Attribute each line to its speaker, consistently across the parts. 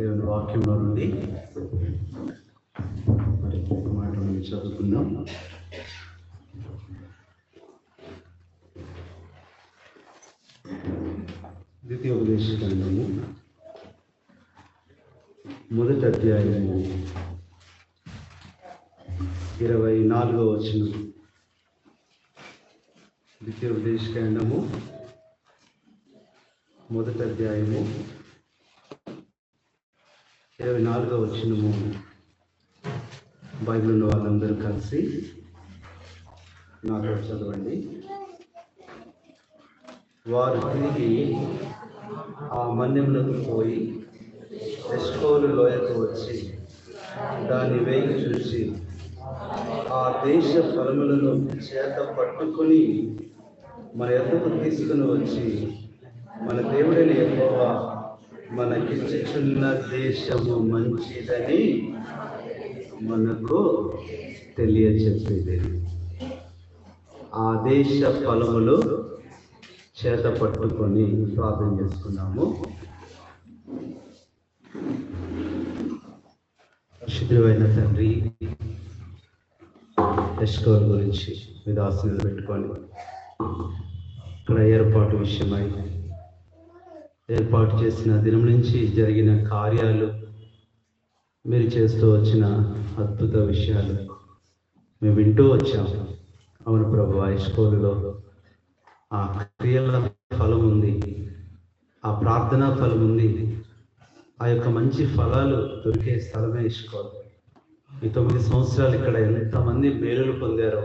Speaker 1: దేవుని వాక్యంలో నుండి మరి ఒక మాట నుండి చదువుకుందాం. ద్వితీయోపదేశకాండము 1వ అధ్యాయము 24వ వచనం. ద్వితీయోపదేశకాండము 1వ అధ్యాయము 24వ వచనము. బైబిల్ ఉన్న వాళ్ళందరూ కలిసి నాతో చదవండి. వారు తిరిగి ఆ మన్యములకు పోయి ఎష్కోలు లోయకు వచ్చి దాన్ని వేగి చూసి ఆ దేశ ఫలములను చేత పట్టుకొని మన ఎద్దకు తీసుకుని వచ్చి, మన దేవుడైన యెహోవా మనకిచ్చుచున్న దేశము మంచిదని మనకు తెలియజెప్పేది. ఆ దేశ ఫలములు చేత పట్టుకొని ప్రార్థన చేసుకున్నాము. శుద్ధమైన తండ్రి, ఎష్కోల్ గురించి మీ దాసులు పెట్టుకొని ఇక్కడ ఏర్పాటు విషయమై ఏర్పాటు చేసిన దినం నుంచి జరిగిన కార్యాలు, మీరు చేస్తూ వచ్చిన అద్భుత విషయాలు మేము వింటూ వచ్చాము. అవును ప్రభు, ఎష్కోలులో ఆ క్రియల ఫలం ఉంది, ఆ ప్రార్థనా ఫలం ఉంది. ఆ యొక్క మంచి ఫలాలు దొరికే స్థలమే ఎష్కోల్. ఈ 9 సంవత్సరాలు ఇక్కడ ఎంతమంది మేలులు పొందారో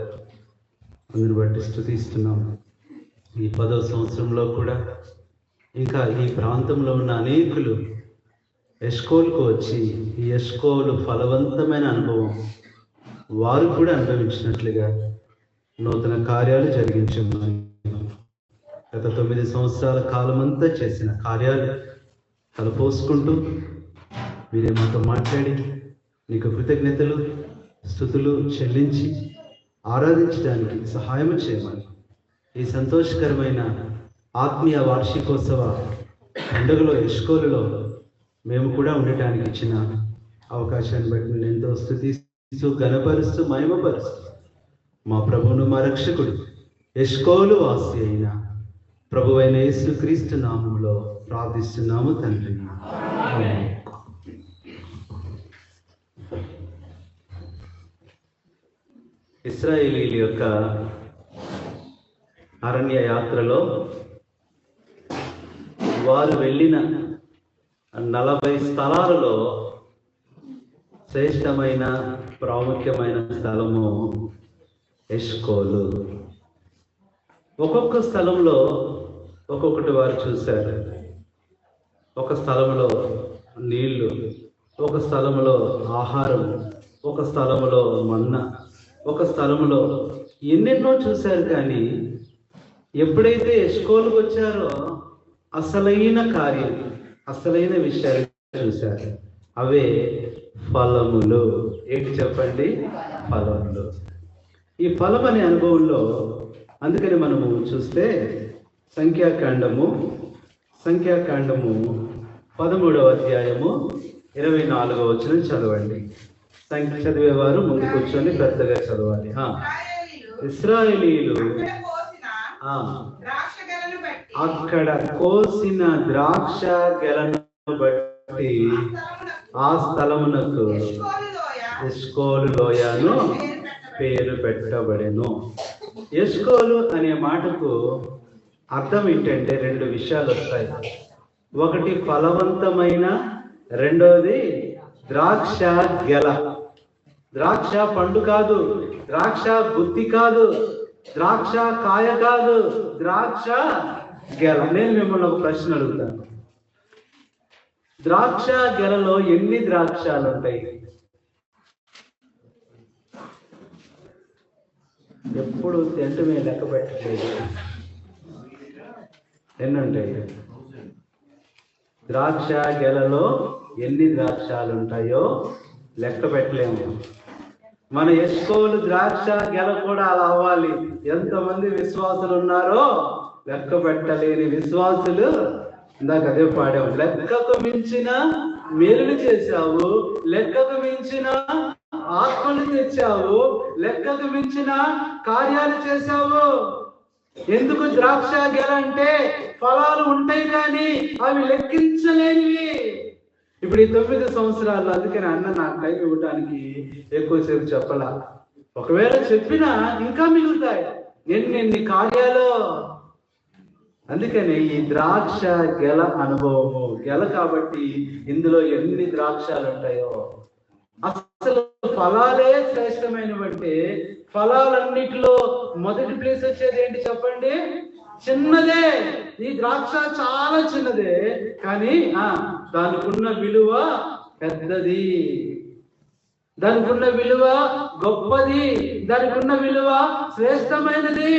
Speaker 1: అందుని బట్టి స్తుతిస్తున్నాం. ఈ 10వ సంవత్సరంలో కూడా ఇంకా ఈ ప్రాంతంలో ఉన్న అనేకులు ఎష్కోల్కు వచ్చి ఈ ఎష్కోలు ఫలవంతమైన అనుభవం వారు కూడా అనుభవించినట్లుగా నూతన కార్యాలు జరిగించమని, గత 9 సంవత్సరాల కాలమంతా చేసిన కార్యాలు తలపోసుకుంటూ మీరే మాతో మాట్లాడి నీకు కృతజ్ఞతలు స్తుతులు చెల్లించి ఆరాధించడానికి సహాయం చేయమని, ఈ సంతోషకరమైన ఆత్మీయ వార్షికోత్సవ పండుగలో ఎష్కోలులో మేము కూడా ఉండటానికి ఇచ్చిన అవకాశాన్ని బట్టి నేను ఎంతో స్తుతిస్తూ ఘనపరుస్తూ మహిమపరుస్తూ మా ప్రభువును మా రక్షకుడు ఎష్కోలు వాసి అయిన ప్రభువైన యేసుక్రీస్తు నామములో ప్రార్థిస్తున్నాము తండ్రి. ఇశ్రాయేలీల యొక్క అరణ్య యాత్రలో వారు వెళ్ళిన 40 స్థలాలలో శ్రేష్టమైన ప్రాముఖ్యమైన స్థలము ఎష్కోలు. ఒక్కొక్క స్థలంలో ఒక్కొక్కటి వారు చూశారు. ఒక స్థలంలో నీళ్లు, ఒక స్థలంలో ఆహారం, ఒక స్థలంలో మన్నా, ఒక స్థలంలో ఎన్నెన్నో చూశారు. కానీ ఎప్పుడైతే ఎష్కోలుకు వచ్చారో అసలైన కార్యం, అసలైన విషయాలు చూశారు. అవే ఫలములు. ఏంటి చెప్పండి? ఫలములు. ఈ ఫలం అనే అనుభవంలో అందుకని మనము చూస్తే సంఖ్యాకాండము 13వ అధ్యాయము 24వ వచనం చదవండి. చదివేవారు ముందు కూర్చొని పెద్దగా చదవాలి. ఇశ్రాయేలీయులు అక్కడ కోసిన ద్రాక్ష గెలను బట్టి ఆ స్థలమునకు ఎష్కోలు లోయను పేరు పెట్టబడెను. ఎష్కోలు అనే మాటకు అర్థం ఏంటంటే 2 విషయాలు వస్తాయి. ఒకటి ఫలవంతమైన, రెండవది ద్రాక్ష గెల. ద్రాక్ష పండు కాదు, ద్రాక్ష గుత్తి కాదు, ద్రాక్ష కాయ కాదు, ద్రాక్ష గెల. నేను మిమ్మల్ని ఒక ప్రశ్న అడుగుతాను. ద్రాక్ష గెలలో ఎన్ని ద్రాక్షాలు ఉంటాయి? ఎప్పుడు తింటమే లెక్క పెట్టలేదు. ఎన్ని ఉంటాయి? ద్రాక్ష గెలలో ఎన్ని ద్రాక్షాలు ఉంటాయో లెక్క పెట్టలేము. మన ఎష్కోలు ద్రాక్ష గెల కూడా అలా అవ్వాలి. ఎంతమంది విశ్వాసులు ఉన్నారో లెక్క పెట్టలేని విశ్వాసులు. ఇందాక అదే పాడాము, లెక్కకు మించిన మేలులు చేశావు, లెక్కకు మించిన ఆత్మలు తెచ్చావు, లెక్కకు మించిన కార్యాలు చేశావు. ఎందుకు ద్రాక్ష గెల అంటే ఫలాలు ఉంటాయి కానీ అవి లెక్కించలేనివి. ఇప్పుడు ఈ 9 సంవత్సరాలు అందుకని అన్న నాకు టైం ఇవ్వడానికి ఎక్కువసేపు చెప్పలా. ఒకవేళ చెప్పినా ఇంకా మిగులుతాయి ఎన్ని కార్యాలు. అందుకని ఈ ద్రాక్ష గెల అనుభవము గెల కాబట్టి ఇందులో ఎన్ని ద్రాక్షాలు ఉంటాయో. అసలు ఫలాలే శ్రేష్టమైనవంటే ఫలాలన్నిటిలో మొదటి ప్లేస్ వచ్చేది ఏంటి చెప్పండి? చిన్నదే. ఈ ద్రాక్ష చాలా చిన్నదే కానీ దానికి ఉన్న విలువ పెద్దది, దానికి ఉన్న విలువ గొప్పది, దానికి ఉన్న విలువ శ్రేష్టమైనది.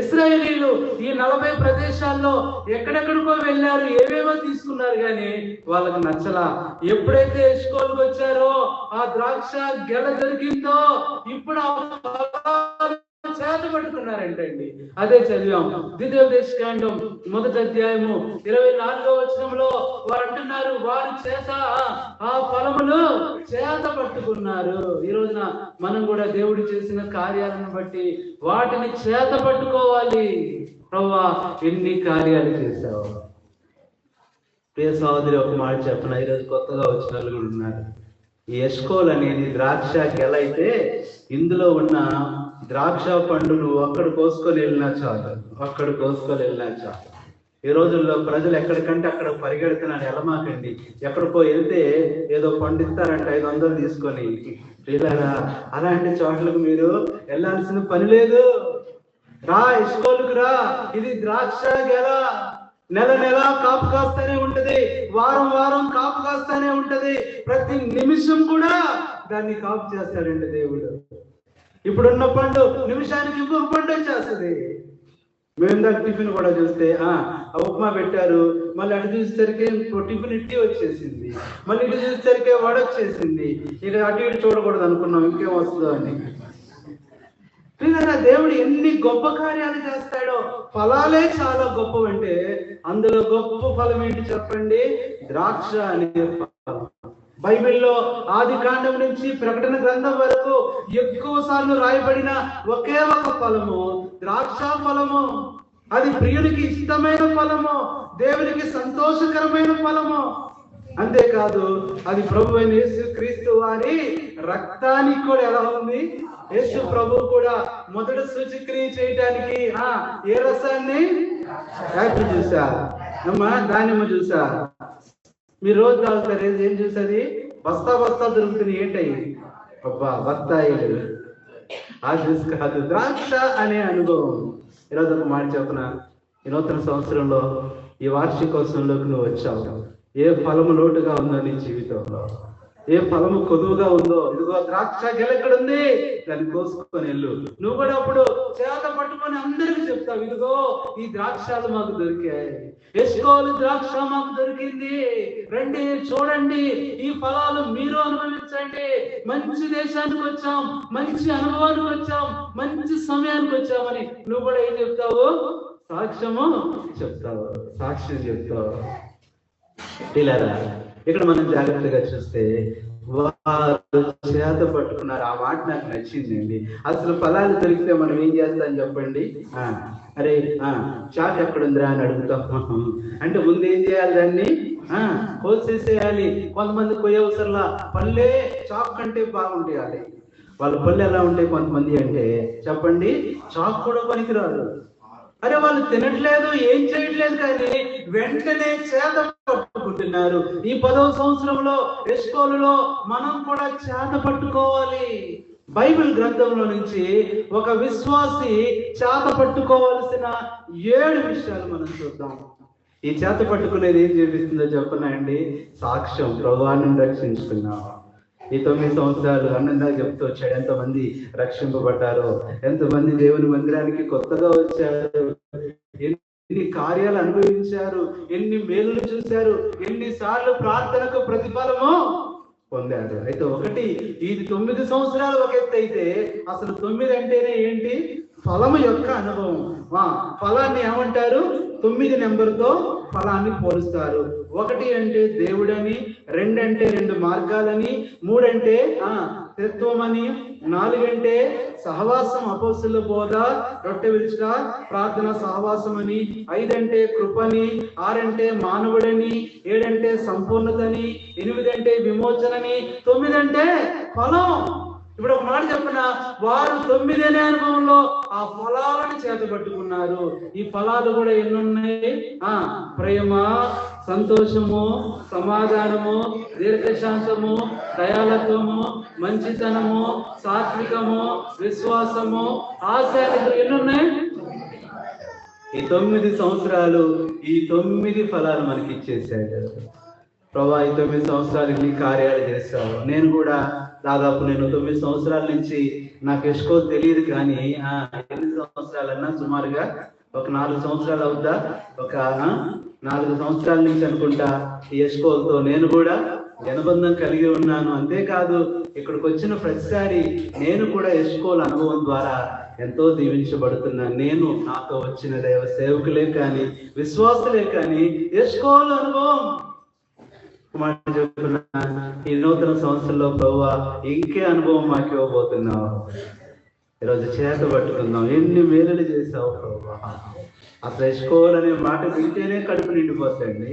Speaker 1: ఇశ్రాయేలీలు ఈ 40 ప్రదేశాల్లో ఎక్కడెక్కడికో వెళ్ళారు, ఏవేవో తీసుకున్నారు కానీ వాళ్ళకి నచ్చలా. ఎప్పుడైతే ఎష్కోలుకు వచ్చారో ఆ ద్రాక్ష గెల దొరికిందో ఇప్పుడు చేత పట్టుకున్నారంటండి. అదే చదివాం ద్వితీయోపదేశకాండం 1వ అధ్యాయము 24వ వచనంలో వారు అంటున్నారు, వారి చేత ఆ ఫలములు చేత పట్టుకున్నారు. ఈ రోజున మనం కూడా దేవుడు చేసిన కార్యాలను బట్టి వాటిని చేత పట్టుకోవాలి. ప్రభువా ఎన్ని కార్యాలు చేశావు. ప్రియ సహోదరి, ఒక మాట చెప్పన, ఈరోజు కొత్తగా వచ్చిన వాళ్ళు కూడా ఉన్నారు. ఈ ఎష్కోల్ అనేది ద్రాక్ష గెల అయితే ఇందులో ఉన్న ద్రాక్ష పండు నువ్వు అక్కడ కోసుకొని వెళ్ళినా చాలు, అక్కడ కోసుకొని వెళ్ళినా చాలు. ఈ రోజుల్లో ప్రజలు ఎక్కడికంటే అక్కడ పరిగెడుతున్నాను. ఎలమాకండి, ఎక్కడికో వెళ్తే ఏదో పండిస్తారంట 500 తీసుకొని. అలాంటి చోట్లకు మీరు వెళ్ళాల్సిన పని లేదు. రా, ఎష్కోలుకు రా. ఇది ద్రాక్ష గెల. నెల నెల కాపు కాస్తూనే ఉంటది, వారం వారం కాపు కాస్తూనే ఉంటది, ప్రతి నిమిషం కూడా దాన్ని కాపు చేస్తాడండి దేవుడు. ఇప్పుడున్న పండు నిమిషానికి ఇంకొక పండు వచ్చేస్తుంది. మేము దాని టిఫిన్ కూడా చూస్తే ఉప్మా పెట్టారు, మళ్ళీ అటు చూసేసరికి టిఫిన్ ఇట్టి వచ్చేసింది, మళ్ళీ ఇటు చూసేసరికి వడ వచ్చేసింది. ఇక అటు ఇటు చూడకూడదు అనుకున్నాం, ఇంకేం వస్తుందో అని. దేవుడు ఎన్ని గొప్ప కార్యాలు చేస్తాడో. ఫలాలే చాలా గొప్పవంటే అందులో గొప్ప ఫలం ఏంటి చెప్పండి? ద్రాక్ష అనే ఫలం. బైబిల్లో ఆది కాండం నుంచి ప్రకటన గ్రంథం వరకు ఎక్కువ సార్లు రాయబడిన ఒకే ఒక ఫలము ద్రాక్ష ఫలము. అది ప్రియునికి ఇష్టమైన ఫలము, దేవునికి సంతోషకరమైన ఫలము. అంతేకాదు అది ప్రభు అయిన యేసు క్రీస్తు వారి రక్తానికి కూడా ఎలా ఉంది? యేసు ప్రభు కూడా మొదటి సూచక్రియ చేయడానికి ఏ రసాన్ని? యాపిల్ జ్యూసా అమ్మా, దానిమ్మ జ్యూసా? మీరు రోజు తాగుతారు, ఏం చూసేది? బస్తా బస్తా దొరుకుతుంది. ఏంటయ్యి? అబ్బా బత్తాయిలు. ఆ జ్యూస్ కాదు, ద్రాక్ష అనే అనుభవం. ఈరోజు ఒక మాట చెప్పనా, ఈ నూతన సంవత్సరంలో ఈ వార్షికోత్సవంలోకి నువ్వు వచ్చావు. ఏ ఫలము లోటుగా ఉందో నీ జీవితంలో, ఏ ఫలము కొదువుగా ఉందో, ఇదిగో ద్రాక్ష గెల ఎక్కడుంది, దాన్ని కోసుకొని వెళ్ళు. నువ్వు కూడా అప్పుడు చేత పట్టుకొని అందరికీ చెప్తావు, ఇదిగో ఈ ద్రాక్షాలు మాకు దొరికాయి, ఎష్కోలు ద్రాక్ష మాకు దొరికింది, రండి చూడండి, ఈ ఫలాలు మీరు అనుభవించండి. మంచి దేశానికి వచ్చాం, మంచి అనుభవానికి వచ్చాం, మంచి సమయానికి వచ్చామని నువ్వు కూడా ఏం చెప్తావు? సాక్ష్యము చెప్తావు, సాక్ష్యం చెప్తావు. పిల్లరా, ఇక్కడ మనం జాగ్రత్తగా చూస్తే వారు చేత పట్టుకున్నారు. ఆ మాట నాకు నచ్చిందండి. అసలు ఫలాలు దొరికితే మనం ఏం చేస్తాం చెప్పండి? అరే చాక్ ఎక్కడుందిరా అని అడుగుతాం. అంటే ముందు ఏం చేయాలి? దాన్ని కోసేసేయాలి. కొంతమంది కొయ్యవసరలా, పళ్ళే చాక్ కంటే బాగుంటాయి. వాళ్ళ పళ్ళు ఎలా ఉంటాయి కొంతమంది అంటే చెప్పండి, చాక్ కూడా పనికిరాదు. అరే వాళ్ళు తినట్లేదు, ఏం చేయట్లేదు, కానీ వెంటనే చేత పట్టుకుంటున్నారు. ఈ 10వ సంవత్సరంలో ఎష్కోలులో మనం కూడా చేత పట్టుకోవాలి. బైబిల్ గ్రంథంలో నుంచి ఒక విశ్వాసి చేత పట్టుకోవాల్సిన 7 విషయాలు మనం చూద్దాం. ఈ చేత పట్టుకునేది ఏం చూపిస్తుందో చెప్పనా అండి? సాక్ష్యం. ప్రభువాన్ని రక్షించుకున్నావా? ఈ 9 సంవత్సరాలు అన్నంగా చెప్తూ వచ్చాడు. ఎంతమంది రక్షింపబడ్డారో, ఎంతమంది దేవుని మందిరానికి కొత్తగా వచ్చారు, ఎన్ని కార్యాలు అనుభవించారు, ఎన్ని మేలులు చూశారు, ఎన్నిసార్లు ప్రార్థనకు ప్రతిఫలము పొందారు. అయితే ఒకటి, ఇది 9 సంవత్సరాలు ఒక ఎత్తు అయితే అసలు 9 అంటేనే ఏంటి? ఫలము యొక్క అనుభవం. ఫలాన్ని ఏమంటారు? 9 నెంబర్తో ఫలాన్ని పోలుస్తారు. ఒకటి అంటే దేవుడని, రెండు అంటే రెండు మార్గాలని, మూడంటే త్రిత్వమని, నాలుగంటే సహవాసం అపోస్తుల బోధ, రొట్టె విరుచుట, ప్రార్థన సహవాసం అని, ఐదంటే కృపని, ఆరంటే మానవుడని, ఏడంటే సంపూర్ణతని, ఎనిమిదంటే విమోచనని, తొమ్మిదంటే ఫలం. ఇప్పుడు ఒక మాట చెప్పిన వారు 9 అనే అనుభవంలో ఆ ఫలాలను చేతపట్టుకున్నారు. ఈ ఫలాలు కూడా ఎన్నున్నాయి? ప్రేమ, సంతోషము, సమాధానము, దీర్ఘశాంతము, దయాళత్వము, మంచితనము, సాత్వికము, విశ్వాసము, ఆశ. ఎన్నున్నాయి? ఈ 9 సంవత్సరాలు ఈ 9 ఫలాలు మనకి ఇచ్చేసాడు ప్రభా. ఈ 9 సంవత్సరాలు ఇన్ని కార్యాలు చేస్తావు. నేను కూడా దాదాపు 9 సంవత్సరాల నుంచి నాకు ఎస్కోల్ తెలియదు, కానీ ఎన్ని సంవత్సరాలన్నా సుమారుగా ఒక 4 సంవత్సరాలు అవుద్దా, ఒక 4 సంవత్సరాల నుంచి అనుకుంటా ఈ ఎస్కోల్తో నేను కూడా జనబంధం కలిగి ఉన్నాను. అంతేకాదు ఇక్కడికి వచ్చిన ప్రతిసారి నేను కూడా ఎస్కోల్ అనుభవం ద్వారా ఎంతో దీవించబడుతున్నాను. నేను నాతో వచ్చిన దైవ సేవకులే కానీ విశ్వాసులే కానీ ఎస్కోల్ అనుభవం ఈ నూతన సంవత్సరంలో ప్రభువా ఇంకే అనుభవం మాకు ఇవ్వబోతున్నావు. ఈరోజు చేత పట్టుకుందాం. ఎన్ని మేలులు చేసావు ప్రభువా. అసలు ఎస్కోల్ అనే మాట వింటేనే కడుపు నిండిపోతుంది.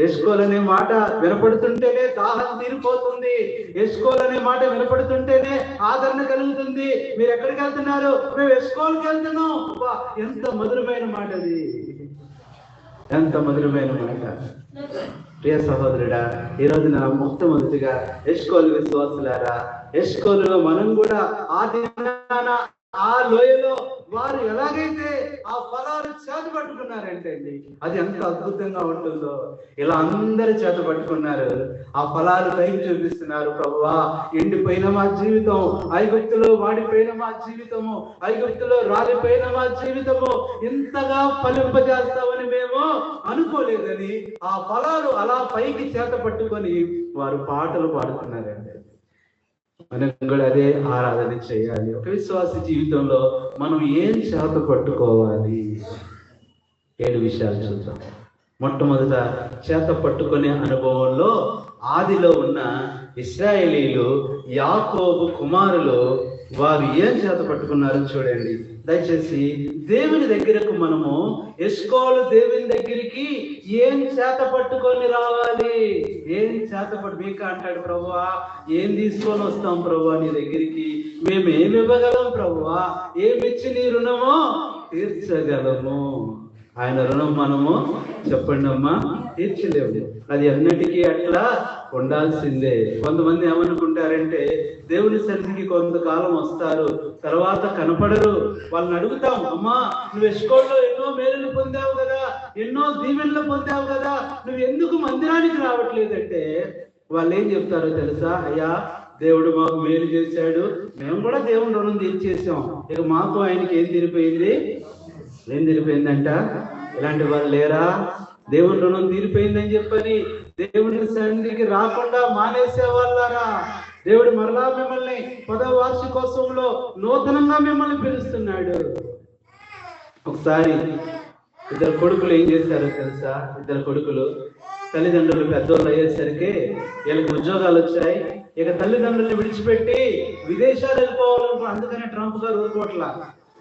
Speaker 1: ఎస్కోల్ అనే మాట వినపడుతుంటేనే దాహం తీరిపోతుంది. ఎస్కోల్ అనే మాట వినపడుతుంటేనే ఆదరణ కలుగుతుంది. మీరు ఎక్కడికి వెళ్తున్నారు? మేము ఎస్కోల్కి వెళ్తున్నాం. ఎంత మధురమైన మాట అది, ఎంత మధురమైన మాట. ప్రియ సహోదరుడా, ఈరోజు నా మొట్టమొదటిగా ఎస్కోల్ విశ్వాసులారా, ఎస్కోలులో మనం కూడా ఆ లోయలో వారు ఎలాగైతే ఆ ఫలాలు చేత పట్టుకున్నారంటే అండి, అది ఎంత అద్భుతంగా ఉంటుందో. ఇలా అందరు చేత పట్టుకున్నారు, ఆ ఫలాలు పైకి చూపిస్తున్నారు. ప్రభువా, ఎండిపోయిన మా జీవితం, ఐగుప్తులో వాడిపోయిన మా జీవితము, ఐగుప్తులో రాలిపోయిన మా జీవితము ఇంతగా ఫలింపజేస్తామని మేము అనుకోలేదని ఆ ఫలాలు అలా పైకి చేత పట్టుకొని వారు పాటలు పాడుతున్నారండి. మనం కూడా అదే ఆరాధన చేయాలి. ఒక విశ్వాస జీవితంలో మనం ఏం చేత పట్టుకోవాలి? 7 విషయాలు చూద్దాం. మొట్టమొదట చేత పట్టుకునే అనుభవంలో ఆదిలో ఉన్న ఇశ్రాయేలీలు, యాకోబు కుమారులు, వారు ఏం చేత పట్టుకున్నారో చూడండి. దయచేసి దేవుని దగ్గరకు మనము ఎస్కోలు దేవుని దగ్గరికి ఏం చేత పట్టుకొని రావాలి? ఏం చేత పట్టు మీకు అంటాడు ప్రభువా, ఏం తీసుకొని వస్తాం ప్రభువా నీ దగ్గరికి? మేము ఏమి ఇవ్వగలం ప్రభువా? ఏమిచ్చి నీ రుణమో తీర్చగలము? ఆయన రుణం మనము చెప్పండి అమ్మా తీర్చలేము. అది అన్నిటికీ అట్లా ఉండాల్సిందే. కొంతమంది ఏమనుకుంటారంటే దేవుని సన్నిధికి కొంతకాలం వస్తారు, తర్వాత కనపడరు. వాళ్ళని అడుగుతాం, అమ్మా నువ్వు ఎస్కోల్లో ఎన్నో మేలులు పొందావు కదా, ఎన్నో దీవెనలు పొందావు కదా, నువ్వు ఎందుకు మందిరానికి రావట్లేదంటే వాళ్ళు ఏం చెప్తారో తెలుసా? అయ్యా దేవుడు మాకు మేలు చేశాడు, మేము కూడా దేవుని రుణం తీర్చేసాం, ఇక మాకు ఆయనకి ఏం తీరిపోయింది? ఏం తీరిపోయిందంట? ఇలాంటి వాళ్ళు లేరా? దేవుని రుణం తీరిపోయిందని చెప్పని దేవుని సన్నిధికి రాకుండా మానేసే వాళ్ళారా? దేవుడు మరలా మిమ్మల్ని 10వ వార్షికోత్సవంలో నూతనంగా మిమ్మల్ని పిలుస్తున్నాడు. ఒకసారి 2 కొడుకులు ఏం చేశారో తెలుసా? 2 కొడుకులు తల్లిదండ్రులు పెద్దోళ్ళు అయ్యేసరికి వీళ్ళకి ఉద్యోగాలు వచ్చాయి. ఇక తల్లిదండ్రులను విడిచిపెట్టి విదేశాలు వెళ్ళిపోవాలనుకో. అందుకనే ట్రంప్ గారు ఊరుకోట్లా,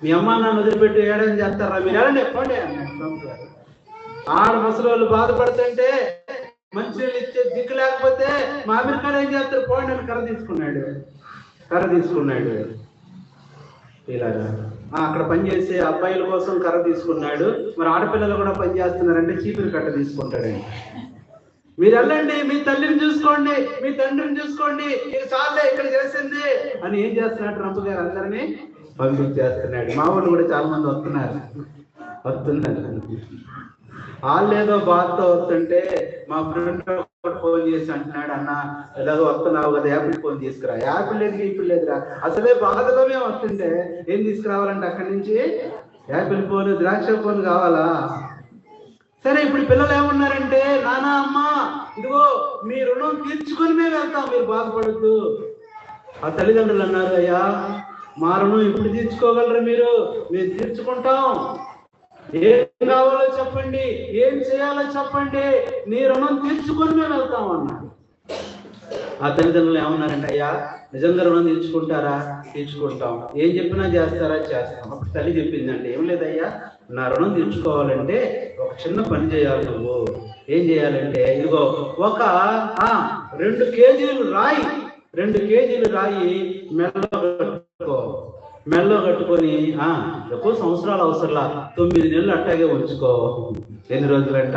Speaker 1: మీ అమ్మ నాన్న వదిలిపెట్టి ఏడని చేస్తారా, మీరు ఏడండి ఎప్పండి అన్నాడు ట్రంప్ గారు. 6 ముసలోళ్ళు బాధపడుతుంటే మంచినీళ్ళు ఇచ్చే దిక్కు లేకపోతే మా అమెరికాలో ఏం చేస్తారు, పోండి అని కర్ర తీసుకున్నాడు. ఇలాగా అక్కడ పనిచేసే అబ్బాయిల కోసం కర్ర తీసుకున్నాడు. మరి ఆడపిల్లలు కూడా పనిచేస్తున్నారంటే చీపురు కట్ట తీసుకుంటాడండి. మీరు వెళ్ళండి, మీ తల్లిని చూసుకోండి, మీ తండ్రిని చూసుకోండి, ఇక చాలే ఇక్కడ చేసింది అని ఏం చేస్తున్నాడు ట్రంప్ గారు? అందరినీ పంపించేస్తున్నాడు. మా వాళ్ళు కూడా చాలా మంది వస్తున్నారు. వాళ్ళు ఏదో బాధతో వస్తుంటే మా ఫ్రెండ్ ఫోన్ చేసి అంటున్నాడు, అన్న ఎలాగో వస్తున్నావు కదా యాపిల్ ఫోన్ తీసుకురా. యాపిల్ లేదు, ఇప్పుడు లేదురా, అసలే బాధలో మేము వస్తుంటే ఏం తీసుకురావాలంటే అక్కడి నుంచి యాపిల్ ఫోన్, ద్రాక్ష ఫోన్ కావాలా? సరే ఇప్పుడు పిల్లలు ఏమన్నారంటే, నానా అమ్మ ఇదిగో మీ రుణం తీర్చుకొని మేము వెళ్తాం, మీరు బాధపడద్దు. ఆ తల్లిదండ్రులు అన్నారు, అయ్యా మా రుణం ఇప్పుడు తీర్చుకోగలరు మీరు, మేము తీర్చుకుంటాం. ఏం కావాలో చెప్పండి, ఏం చేయాలో చెప్పండి, నీ రుణం తీర్చుకొని మేము వెళ్తాం అన్నాడు. ఆ తల్లిదండ్రులు ఏమన్నారంటే, అయ్యా నిజంగా రుణం తీర్చుకుంటారా? తీర్చుకుంటాం. ఏం చెప్పినా చేస్తారా? చేస్తాం. అప్పుడు తల్లి చెప్పిందంటే, ఏం లేదయ్యా, నా రుణం తీర్చుకోవాలంటే ఒక చిన్న పని చేయాలి. నువ్వు ఏం చేయాలంటే, ఇదిగో ఒక 2 కేజీలు రాయి, 2 కేజీలు రాయి మెల్లో కట్టుకొని ఎక్కువ సంవత్సరాలు అవసరంలా 9 నెలలు అట్టాగే ఉంచుకో. ఎన్ని రోజులంట?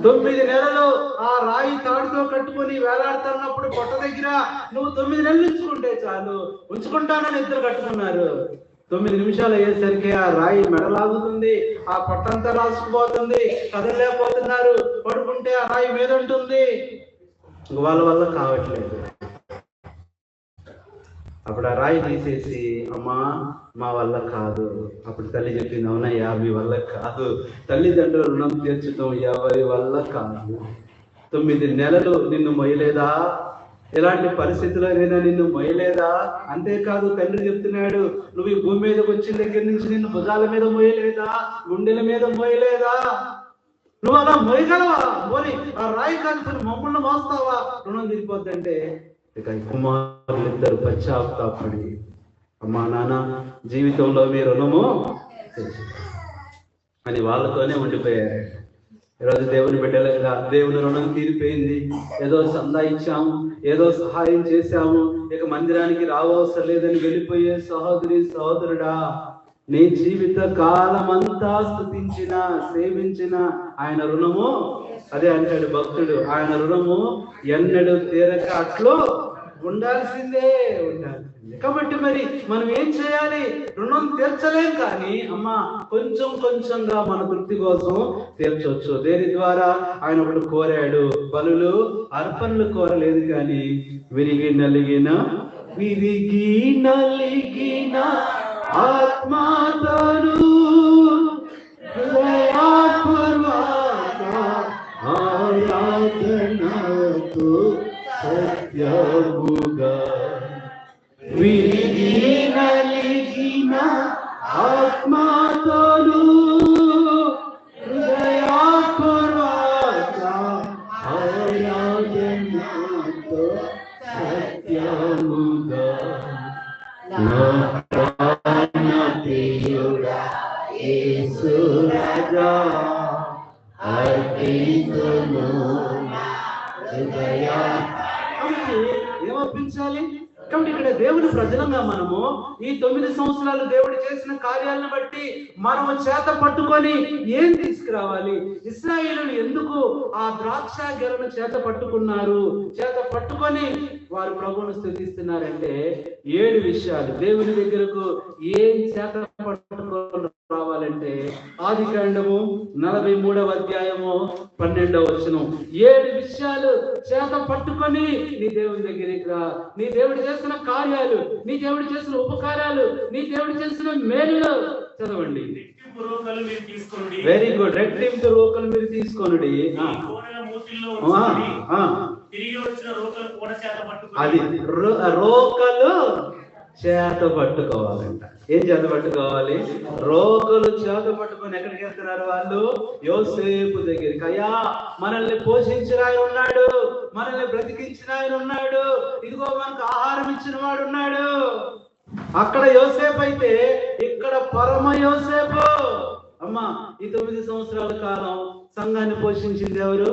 Speaker 1: 9 నెలలు ఆ రాయి తాడుతో కట్టుకొని వేలాడుతున్నప్పుడు పొట్ట దగ్గర నువ్వు 9 నెలలు ఉంచుకుంటే చాలు. ఉంచుకుంటానని ఇద్దరు కట్టుకున్నారు. 9 నిమిషాలు అయ్యేసరికి ఆ రాయి మెడలాగుతుంది, ఆ పొట్టంతా రాసుకుపోతుంది, కదలలేకపోతున్నారు. పడుకుంటే ఆ రాయి మీద ఉంటుంది. వాళ్ళ వల్ల కావట్లేదు. అప్పుడు ఆ రాయి తీసేసి, అమ్మా మా వల్ల కాదు. అప్పుడు తల్లి చెప్పింది, అవునయ్యా మీ వల్ల కాదు, తల్లిదండ్రుల రుణం తీర్చడం ఎవరి వల్ల కాదు. 9 నెలలు నిన్ను మొయ్యలేదా? ఎలాంటి పరిస్థితుల్లోనైనా నిన్ను మొయ్యలేదా? అంతేకాదు తండ్రి చెప్తున్నాడు, నువ్వు ఈ భూమి మీదకి వచ్చిన దగ్గర నుంచి నిన్ను భుజాల మీద మొయ్యలేదా? గుండెల మీద మొయ్యలేదా? నువ్వు అలా మొయ్యగలవా? పోనీ ఆ రాయి కాల్చుకుని మమ్మల్ని మోస్తావా? రుణం తీరిపోద్దంటే ఇక కుమారులు ఇద్దరు పశ్చాత్తాపడి, అమ్మా నాన్న జీవితంలో మీ రుణము అని వాళ్ళతోనే ఉండిపోయారు. ఈరోజు దేవుని బిడ్డలుగా దేవుని రుణం తీరిపోయింది. ఏదో సందా ఇచ్చాము, ఏదో సహాయం చేశాము, ఇక మందిరానికి రావవసరం లేదని వెళ్ళిపోయే సహోదరి సహోదరుడా, నీ జీవిత కాలమంతా స్తుతించిన సేవించిన ఆయన రుణము, అదే అంటాడు భక్తుడు, ఆయన రుణము ఎన్నడూ తీరక అట్లు ఉండాల్సిందే. కాబట్టి మరి మనం ఏం చేయాలి? రుణం తీర్చలేం, కానీ అమ్మా కొంచెం కొంచెంగా మన తృప్తి కోసం తీర్చవచ్చు. దేని ద్వారా? ఆయన ఒకటి కోరాడు, బలులు అర్పణలు కోరలేదు, కానీ విరిగి నలిగిన ఆత్మతను ఆరాధనతో సత్యముగా విరిగి నలిగిన ఆత్మతను హృదయాపూర్వక ఆరాధనతో సత్యముగా నా ప్రాణ ప్రియుడా యేసు రాజా అర్పించును నా హృదయ. కాబట్టి ఏమర్పించాలి? కాబట్టి ఇక్కడ దేవుని ప్రజలంగా మనము ఈ 9 సంవత్సరాలు దేవుడు చేసిన కార్యాలను బట్టి మనము చేత పట్టుకొని ఏం తీసుకురావాలి? ఇశ్రాయేలులు ఎందుకు ఆ ద్రాక్ష గెలను చేత పట్టుకున్నారు? చేత పట్టుకొని వారు ప్రభువును స్తుతిస్తున్నారంటే 7 విషయాలు. దేవుని దగ్గరకు ఏం చేత పట్టుకొని రావాలంటే ఆదికాండము 43వ అధ్యాయము 12వ వచనం 7 విషయాలు చేత పట్టుకొని నీ దేవుని దగ్గరికి రా. నీ దేవుడు చేసిన కార్యాలు, నీ దేవుడు చేసిన ఉపకారాలు, నీ దేవుడు చేసిన మేలులు చదవండి. Very good. రెట్టింపు రోకలు మీరు తీసుకొనుడి. అది రోకలు చేత పట్టుకోవాలంట. ఏం చేత పట్టుకోవాలి? రోకలు చేత పట్టుకొని ఎక్కడికి వెళ్తున్నారు వాళ్ళు? యోసేపు దగ్గరికి. అయ్యా మనల్ని పోషించిన ఆయన ఉన్నాడు, మనల్ని బ్రతికించిన ఆయన ఉన్నాడు, ఇదిగో మనకు ఆహారం ఇచ్చిన వాడు ఉన్నాడు. అక్కడ యోసేపు అయితే ఇక్కడ పరమ యోసేపు. అమ్మా ఈ 9 సంవత్సరాల కాలం సంఘాన్ని పోషించింది ఎవరు?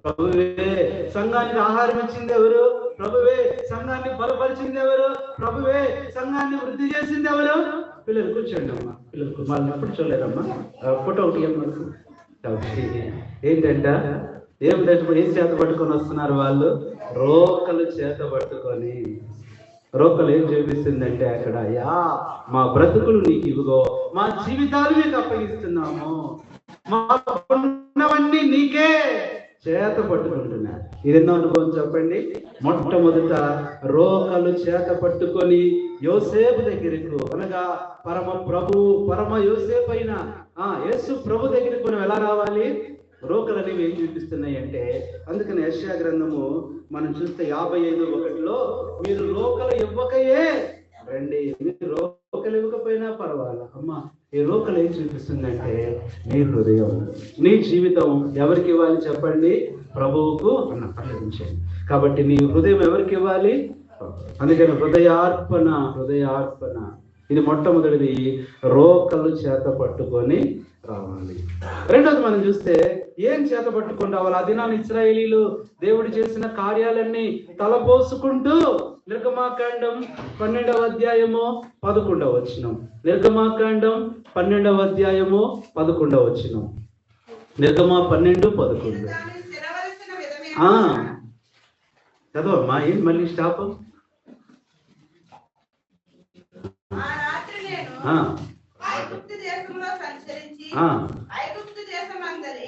Speaker 1: ప్రభువే. సంఘానికి ఆహారం ఇచ్చింది ఎవరు? ప్రభువే. సంఘాన్ని బలపరిచింది ఎవరు? ప్రభువే. సంఘాన్ని వృద్ధి చేసింది ఎవరు? పిల్లలు కూర్చోండి అమ్మా, పిల్లలు మళ్ళీ ఎప్పుడు చూడలేరమ్మా, ఫోటో ఒకటి ఏంటంట ఏం చేత పట్టుకొని వస్తున్నారు వాళ్ళు? రోకలు చేత పట్టుకొని. రోకలు ఏం చూపిస్తుందంటే అక్కడ, యా మా బ్రతుకులు నీకు ఇవిగో, మా జీవితాలు నీకు అప్పగిస్తున్నాము, మా ఉన్నవన్నీ నీకే చేత పట్టుకుంటున్నారు. ఇదెన్నో అనుభవం చెప్పండి. మొట్టమొదట రోకలు చేత పట్టుకొని యోసేపు దగ్గరకు, అనగా పరమ యోసేపు అయిన యేసు ప్రభు దగ్గరికి మనం ఎలా రావాలి? రోకలు అనేవి ఏం చూపిస్తున్నాయి అంటే, అందుకని యెషయా గ్రంథము మనం చూస్తే 55:1 మీరు రోకలు ఇవ్వకయే రండి. మీరు రోకలు ఇవ్వకపోయినా పర్వాలా. అమ్మా, ఈ రోకలు ఏం చూపిస్తుందంటే నీ హృదయం, నీ జీవితం ఎవరికి ఇవ్వాలి చెప్పండి? ప్రభువుకు అన్న పర్లేదు. కాబట్టి నీ హృదయం ఎవరికి ఇవ్వాలి? అందుకని హృదయార్పణ. ఇది మొట్టమొదటిది, రోకలు చేత పట్టుకొని రావాలి. రెండోది మనం చూస్తే ఏం చేత పట్టుకొని రావాలి? ఆ దినాన్ని ఇశ్రాయేలీలు దేవుడు చేసిన కార్యాలన్నీ తలపోసుకుంటూ, నిర్గమాకాండం 12వ అధ్యాయము 11వ వచనం. నిర్గమాకాండం 12వ అధ్యాయము 11వ వచనం. నిర్గమ 12:11. చదవమ్మా. ఏం మళ్ళీ స్టాప్?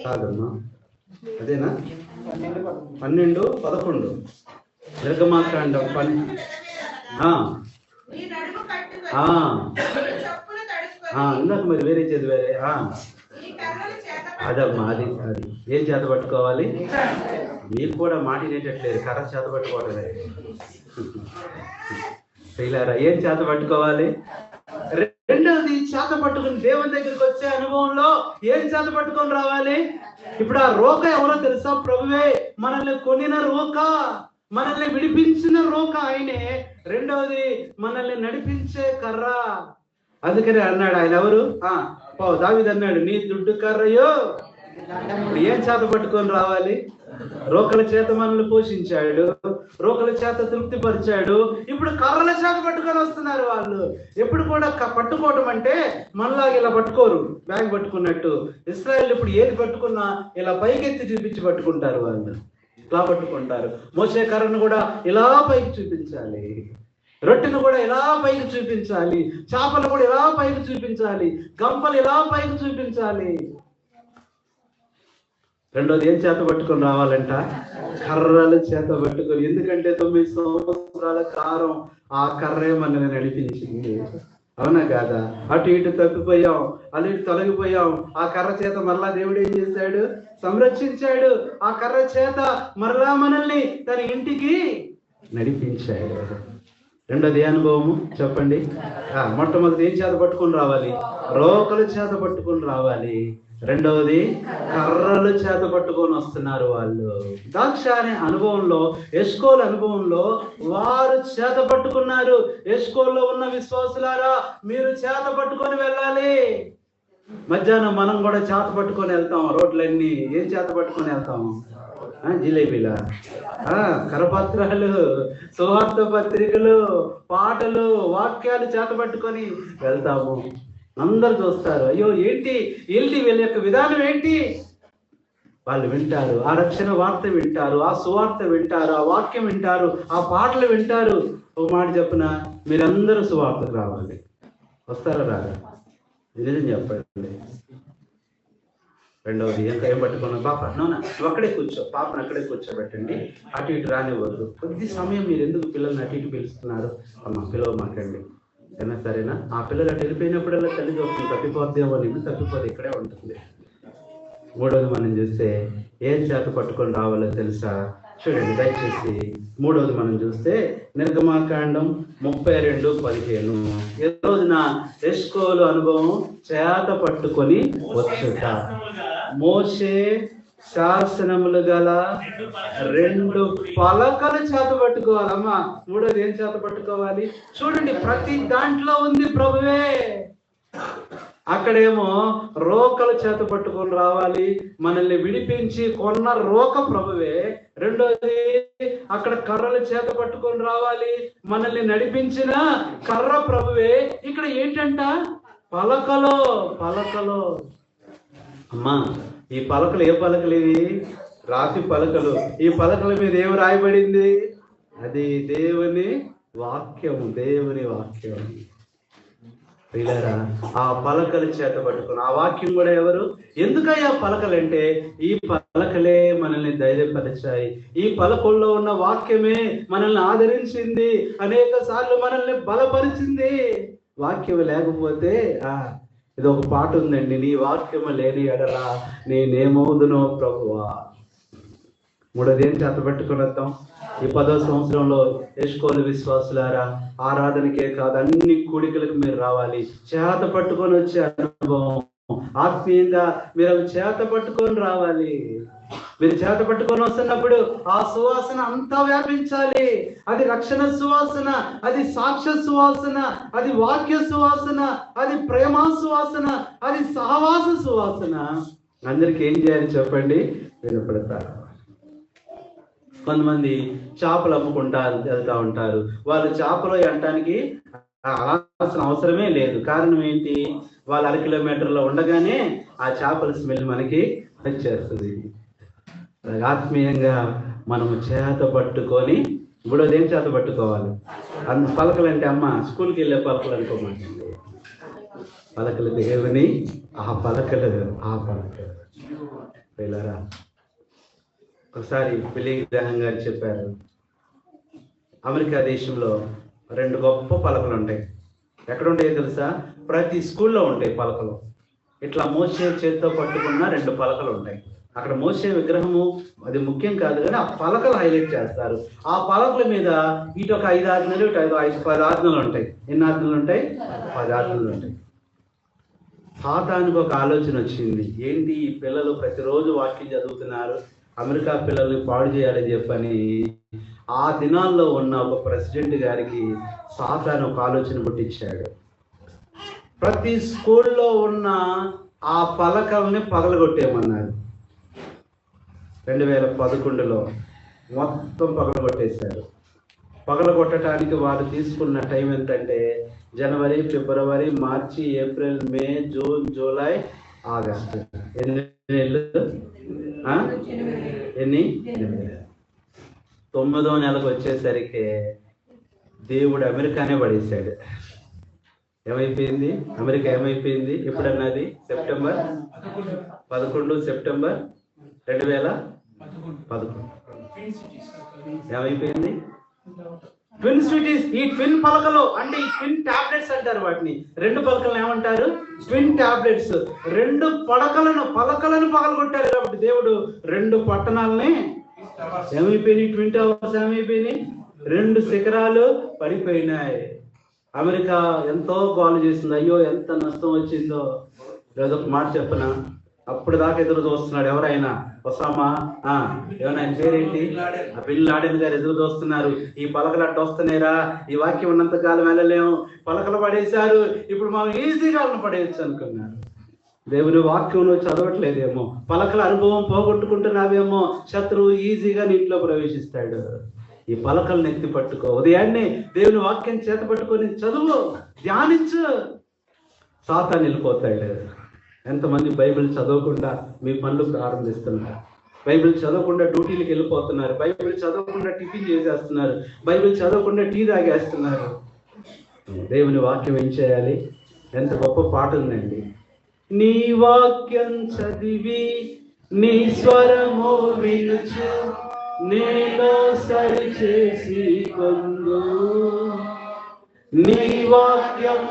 Speaker 1: కాదమ్మా, అదేనా? 12:11 నిర్గమాకాండం 12. ఇందాక మరి వేరే చదివారే. అదమ్మా, అది ఏం చేత పట్టుకోవాలి? మీరు కూడా మాటినేటట్లేదు, కర్ర చేత పట్టుకోవట్లేదు. శ్రీలారా, ఏం చేత పట్టుకోవాలి? రెండవది, చేత పట్టుకుని దేవుని దగ్గరికి వచ్చే అనుభవంలో ఏం చేత పట్టుకొని రావాలి? ఇప్పుడు ఆ రోక ఎవరో తెలుసా? ప్రభువే. మనల్ని కొనిన రోక, మనల్ని విడిపించిన రోక ఆయనే. రెండవది, మనల్ని నడిపించే కర్ర. అందుకని అన్నాడు ఆయన, ఎవరు? దావీదు అన్నాడు, నీ దుడ్డు కర్రయో. ఏం చేత పట్టుకొని రావాలి? రోకల చేత మనల్ని పోషించాడు, రోకల చేత తృప్తిపరిచాడు. ఇప్పుడు కర్రల చేత పట్టుకొని వస్తున్నారు వాళ్ళు. ఎప్పుడు కూడా పట్టుకోవటం అంటే మనలాగా ఇలా పట్టుకోరు, బ్యాగ్ పట్టుకున్నట్టు. ఇశ్రాయేలు ఇప్పుడు ఏది పట్టుకున్నా ఇలా పైకెత్తి చూపించి పట్టుకుంటారు. వాళ్ళు ఇలా పట్టుకుంటారు. మోసే కర్రను కూడా ఇలా పైకి చూపించాలి, రొట్టెను కూడా ఇలా పైకి చూపించాలి, చేపలు కూడా ఇలా పైకి చూపించాలి, గంపలు ఇలా పైకి చూపించాలి. రెండోది, ఏం చేత పట్టుకొని రావాలంట? కర్రలు చేత పట్టుకొని. ఎందుకంటే 9 సంవత్సరాల కాలం ఆ కర్రే మనల్ని నడిపించింది. అవునా కాదా? అటు ఇటు తప్పిపోయాం, అటు ఇటు తొలగిపోయాం. ఆ కర్ర చేత మరలా దేవుడు ఏం చేశాడు? సంరక్షించాడు. ఆ కర్ర చేత మరలా మనల్ని తన ఇంటికి నడిపించాడు. రెండోది అనుభవము చెప్పండి. మొట్టమొదటి ఏం చేత పట్టుకొని రావాలి? రోకలు చేత పట్టుకొని రావాలి. రెండవది, కర్రలు చేత పట్టుకొని వస్తున్నారు వాళ్ళు. ద్రాక్ష అనే అనుభవంలో, ఎస్కోల్ అనుభవంలో వారు చేత పట్టుకున్నారు. ఎస్కోల్లో ఉన్న విశ్వాసులారా, మీరు చేత పట్టుకొని వెళ్ళాలి. మధ్యాహ్నం మనం కూడా చేత పట్టుకొని వెళ్తాం. రోడ్లన్నీ ఏం చేత పట్టుకొని వెళ్తాము? జిలేబీలా, కరపత్రాలు, సువార్త పత్రికలు, పాటలు, వాక్యాలు చేత పట్టుకొని వెళ్తాము. అందరు చూస్తారు, అయ్యో ఏంటి వీళ్ళ యొక్క విధానం ఏంటి? వాళ్ళు వింటారు, ఆ రక్షణ వార్త వింటారు, ఆ సువార్త వింటారు, ఆ వాక్యం వింటారు, ఆ పాటలు వింటారు. ఒక మాట చెప్పిన, మీరందరూ సువార్తకు రావాలి. వస్తారా? రారా? నిజం చెప్పండి. రెండవది, ఏం పట్టుకున్నా? పాప నోనా నువ్వు అక్కడే కూర్చో, పాపను అక్కడే కూర్చోబెట్టండి, అటు ఇటు రానివ్వద్దు. కొద్ది సమయం మీరు ఎందుకు పిల్లల్ని అటు ఇటు పిలుస్తున్నారు? అమ్మ పిలవమాకండి, అయినా సరేనా? ఆ పిల్లలు అటు వెళ్ళిపోయినప్పుడల్లా తల్లి చూస్తుంది, తప్పిపోద్దేమో, నేను తప్పిపోతే ఇక్కడే ఉంటుంది. మూడవది మనం చూస్తే ఏం చేత పట్టుకొని రావాలో తెలుసా? చూడండి దయచేసి. మూడవది మనం చూస్తే నిర్గమాకాండం 32:15. ఈ రోజున ఎస్కోలు అనుభవం చేత పట్టుకొని వచ్చుట. మోషే శాసనములు గల 2 పలకలు చేత పట్టుకోవాలమ్మా. మూడోది ఏం చేత పట్టుకోవాలి? చూడండి, ప్రతి దాంట్లో ఉంది ప్రభువే. అక్కడేమో రోకలు చేత పట్టుకొని రావాలి, మనల్ని విడిపించి కొన్న రోక ప్రభువే. రెండోది, అక్కడ కర్రలు చేత పట్టుకొని రావాలి, మనల్ని నడిపించిన కర్ర ప్రభువే. ఇక్కడ ఏంటంట? పలకలో. అమ్మా, ఈ పలకలు ఏ పలకలు? ఇవి రాతి పలకలు. ఈ పలకల మీద ఏమి రాయబడింది? అది దేవుని వాక్యము. ప్రియులారా, ఆ పలకలు చేత పట్టుకుని, ఆ వాక్యం కూడా ఎవరు? ఎందుకయ్యా పలకలంటే, ఈ పలకలే మనల్ని ధైర్యపరిచాయి. ఈ పలకల్లో ఉన్న వాక్యమే మనల్ని ఆదరించింది, అనేక సార్లు మనల్ని బలపరిచింది. వాక్యం లేకపోతే ఇది ఒక పాట ఉందండి, నీ వాక్యము లేని ఎడలా నేనేమవుదునో ప్రభువా. మూడోది ఏం చేత పట్టుకుని వద్దాం? ఈ 10వ సంవత్సరంలో ఎస్కోలు విశ్వాసులారా, ఆరాధనకే కాదు అన్ని కూడికలకు మీరు రావాలి. చేత పట్టుకొని వచ్చే అనుభవం, ఆత్మీయంగా మీరు అవి చేత పట్టుకొని రావాలి. మీరు చేత పట్టుకొని వస్తున్నప్పుడు ఆ సువాసన అంతా వ్యాపించాలి. అది రక్షణ సువాసన, అది సాక్ష్య సువాసన, అది వాక్య సువాసన, అది ప్రేమ సువాసన, అది సహవాస సువాసన. అందరికి ఏం చేయాలి చెప్పండి? వినపడతారు. కొంతమంది చేపలు అమ్ముకుంటా వెళ్తా ఉంటారు. వాళ్ళు చేపలు అనటానికి అవసరమే లేదు. కారణం ఏంటి? వాళ్ళు 1 కిలోమీటర్లో ఉండగానే ఆ చేపల స్మెల్ మనకి వచ్చేస్తుంది. ఆత్మీయంగా మనము చేత పట్టుకొని, ఇప్పుడు అదేం చేత పట్టుకోవాలి? పలకలు అంటే అమ్మ స్కూల్కి వెళ్ళే పలకలు అనుకోమండి. పలకలు దేవుని ఆ పలకలు వెళ్ళారా? ఒకసారి బిల్లీ గ్రాహం గారు చెప్పారు, అమెరికా దేశంలో 2 గొప్ప పలకలు ఉంటాయి. ఎక్కడ ఉంటాయో తెలుసా? ప్రతి స్కూల్లో ఉంటాయి పలకలు. ఇట్లా మోసే చేతితో పట్టుకున్న 2 పలకలు ఉంటాయి. అక్కడ మోసే విగ్రహము అది ముఖ్యం కాదు, కానీ ఆ పలకలు హైలైట్ చేస్తారు. ఆ పలకల మీద ఇటు ఒక 5 ఆజ్ఞలు, ఇటు 10 ఆజ్ఞలు ఉంటాయి. ఎన్ని ఆజ్ఞలు ఉంటాయి? 10 ఆజ్ఞలు ఉంటాయి. సాతానుకు ఒక ఆలోచన వచ్చింది, ఏంటి ఈ పిల్లలు ప్రతిరోజు వాక్యం చదువుతున్నారు, అమెరికా పిల్లల్ని పాడు చేయాలని చెప్పని ఆ దినాల్లో ఉన్న ఒక ప్రెసిడెంట్ గారికి సాతాను ఒక ఆలోచన పుట్టించాడు. ప్రతి స్కూల్లో ఉన్న ఆ పలకల్ని పగలగొట్టేయమన్నారు. 2011లో మొత్తం పగలగొట్టేశారు. పగలగొట్టడానికి వారు తీసుకున్న టైం ఎంతంటే జనవరి, ఫిబ్రవరి, మార్చి, ఏప్రిల్, మే, జూన్, జూలై, ఆగస్టు. ఎన్ని నెలలు? 9వ నెలకు వచ్చేసరికి దేవుడు అమెరికానే పడేశాడు. ఏమైపోయింది? అమెరికా ఏమైపోయింది? ఎప్పుడన్నది? సెప్టెంబర్ 11 సెప్టెంబర్ 2011 ఏమైపోయింది? Twin cities. ఈ ట్విన్ పలకలు అంటే ఈ ట్విన్ టాబ్లెట్స్ అంటారు వాటిని. 2 పలకలను ఏమంటారు? Twin tablets. 2 పలకలను పగలగొట్టారు కాబట్టి దేవుడు 2 పట్టణాలని ఏమైపోయినాయి? Twin towers ఏమైపోయినాయి? 2 శిఖరాలు పడిపోయినాయి. అమెరికా ఎంతో గోల చేసింది. అయ్యో ఎంత నష్టం వచ్చిందో. ఏదో ఒక మాట చెప్పనా, అప్పుడు దాకా ఎదురు చూస్తున్నాడు ఎవరైనా, ఒసామా ఏమైనా ఆయన పేరేంటి, బిన్ లాడెన్ గారు ఎదురు చూస్తున్నారు. ఈ పలకలు అట్ట వస్తున్నాయిరా, ఈ వాక్యం ఉన్నంత కాలం వెళ్ళలేము, పలకలు పడేశారు, ఇప్పుడు మనం ఈజీగా పడేయచ్చు అనుకున్నారు. దేవుని వాక్యంలో చదవట్లేదేమో, పలకల అనుభవం పోగొట్టుకుంటున్నావేమో, శత్రువు ఈజీగా నీటిలో ప్రవేశిస్తాడు. ఈ పలకలను ఎత్తి పట్టుకో. ఉదయాన్నే దేవుని వాక్యం చేత పట్టుకొని చదువు, ధ్యానించు, సాతాను వెళ్ళిపోతాడు. ఎంతమంది బైబిల్ చదవకుండా మీ పనులు ప్రారంభిస్తున్నారు, బైబిల్ చదవకుండా డ్యూటీలకు వెళ్ళిపోతున్నారు, బైబిల్ చదవకుండా టిఫిన్ చేసేస్తున్నారు, బైబిల్ చదవకుండా టీ తాగేస్తున్నారు. దేవుని వాక్యం ఏం చేయాలి? ఎంత గొప్ప పాట ఉందండి. నీ వాక్యం చదివి నీ స్వరము వినుచు నేను సరి చేసి కొందు. నీ వాక్యం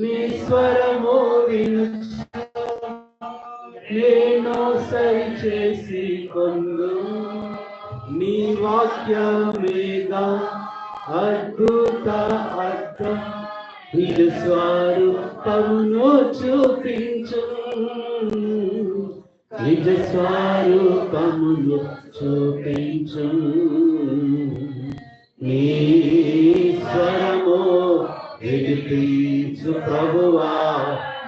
Speaker 1: నీ స్వరము వినుచు నేను సరి చేసి కొందు. నీ వాక్యమేగా అద్భుత అర్థం, నిజ స్వరూపమును చూపించు, నిజ స్వరూపమును చూపించు. నీ స్వరము వినిపించు ప్రభువా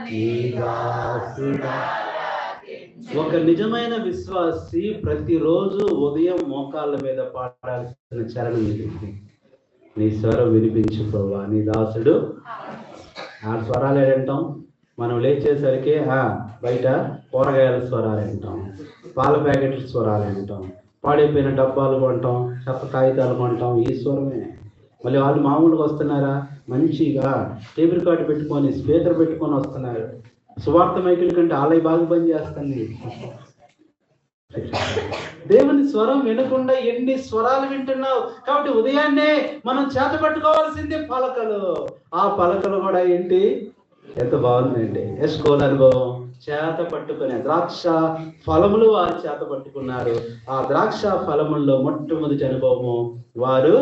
Speaker 1: నీ దాసుడా. ఒక నిజమైన విశ్వాసి ప్రతిరోజు ఉదయం మోకాళ్ళ మీద పాడాల్సిన చరణం ఇది. నీ స్వరం వినిపించు ప్రభువా నీ దాసుడు. ఆ స్వరాలు ఏంటాం? మనం లేచేసరికి బయట కూరగాయల స్వరాలు వింటాం, పాల ప్యాకెట్ల స్వరాలు వింటాం, పాడైపోయిన డబ్బాలు కొంటాం, చెత్త కాగితాలు కొంటాం, ఈ స్వరమే. మళ్ళీ వాళ్ళు మామూలుగా వస్తున్నారా? మంచిగా టేబుల్ కార్డు పెట్టుకొని స్పీకర్ పెట్టుకొని వస్తున్నారు. సువార్త మైకుల కంటే ఆలయ బాగా పని చేస్తుంది. దేవుని స్వరం వినకుండా ఎన్ని స్వరాలు వింటున్నావు. కాబట్టి ఉదయాన్నే మనం చేత పట్టుకోవాల్సిందే పలకలు. ఆ పలకలు కూడా ఏంటి? ఎంత బాగుందండి. ఎస్కోల్ అనుభవం, చేత పట్టుకునే ద్రాక్ష ఫలములు వారు చేత పట్టుకున్నారు. ఆ ద్రాక్ష ఫలముల్లో మొట్టమొదటి అనుభవము వారు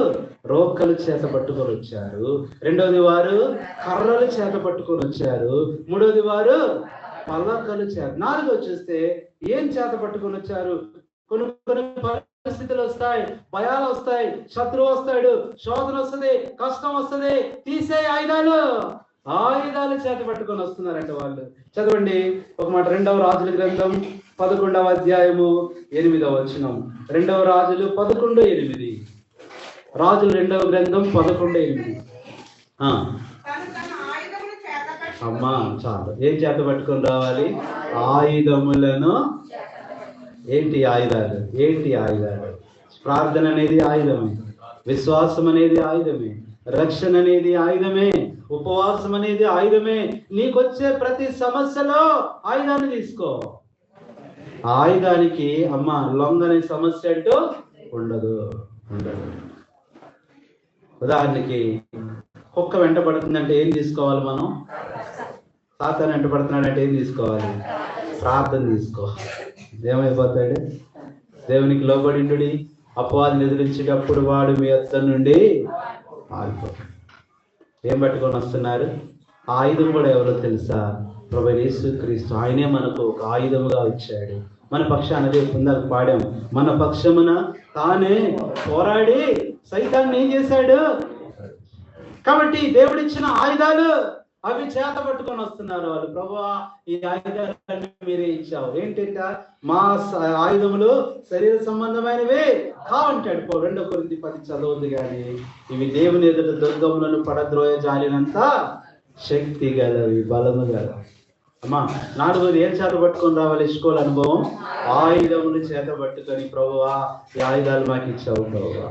Speaker 1: రోకలు చేత పట్టుకొని వచ్చారు. రెండవది వారు కర్రలు చేత పట్టుకొని వచ్చారు. మూడవది వారు పలకలు చేత. నాలుగో చూస్తే ఏం చేత పట్టుకొని వచ్చారు? కొన్ని కొన్ని పరిస్థితులు వస్తాయి, భయాలు వస్తాయి, శత్రువు వస్తాడు, శోధన వస్తుంది, కష్టం వస్తుంది, తీసే ఆయుధాలు చేత పట్టుకొని వస్తున్నారంట వాళ్ళు. చదవండి ఒక మాట, 2వ రాజుల గ్రంథం 11వ అధ్యాయము 8వ వచనం. 2వ రాజులు 11:8. రాజులు 2వ గ్రంథం 11:8. అమ్మా చాలు. ఏం చేత పట్టుకొని రావాలి? ఆయుధములను. ఏంటి ఆయుధాలు? ప్రార్థన అనేది ఆయుధమే, విశ్వాసం అనేది ఆయుధమే, రక్షణ అనేది ఆయుధమే, ఉపవాసం అనేది ఆయుధమే. నీకొచ్చే ప్రతి సమస్యలో ఆయుధాన్ని తీసుకో. ఆయుధానికి అమ్మ లొంగనే సమస్య అంటూ ఉండదు. ఉదాహరణకి కుక్క వెంట పడుతుందంటే ఏం తీసుకోవాలి మనం? సాతాను వెంట పడుతున్నాడంటే ఏం తీసుకోవాలి? ప్రార్థన తీసుకోవాలి. ఏమైపోతాడు? దేవునికి లోబడి అపవాదిని ఎదిరించేటప్పుడు వాడు మీ వద్ద నుండి పారిపోతాడు. ఏం పట్టుకొని వస్తున్నారు? ఆయుధం కూడా ఎవరో తెలుసా? ప్రభువైన యేసుక్రీస్తు. ఆయనే మనకు ఒక ఆయుధముగా వచ్చాడు. మన పక్షాన ఇందాక పాడాం, మన పక్షమున తానే పోరాడి సైతాన్ని ఏం చేశాడు? కాబట్టి దేవుడిచ్చిన ఆయుధాలు అవి చేత పట్టుకొని వస్తున్నారు వాళ్ళు. ప్రభువా, ఈ ఆయుధాలన్నీ మీరే ఇచ్చావు. ఏంటంట? మా ఆయుధములు శరీర సంబంధమైనవే కావంటాడు. 2 కొరింథీ 10 చదవద్దు కానీ ఇవి దేవుని ఎదుట దుర్గములను పడద్రోయ జాలినంత శక్తి గలవి, బలము గలవి. అమ్మా, 4వది ఏం చేత పట్టుకొని రావాలి? ఇస్కోల్ అనుభవం. ఆయుధములు చేత పట్టుకొని, ప్రభువా ఈ ఆయుధాలు మాకు ఇచ్చావు, ప్రభువా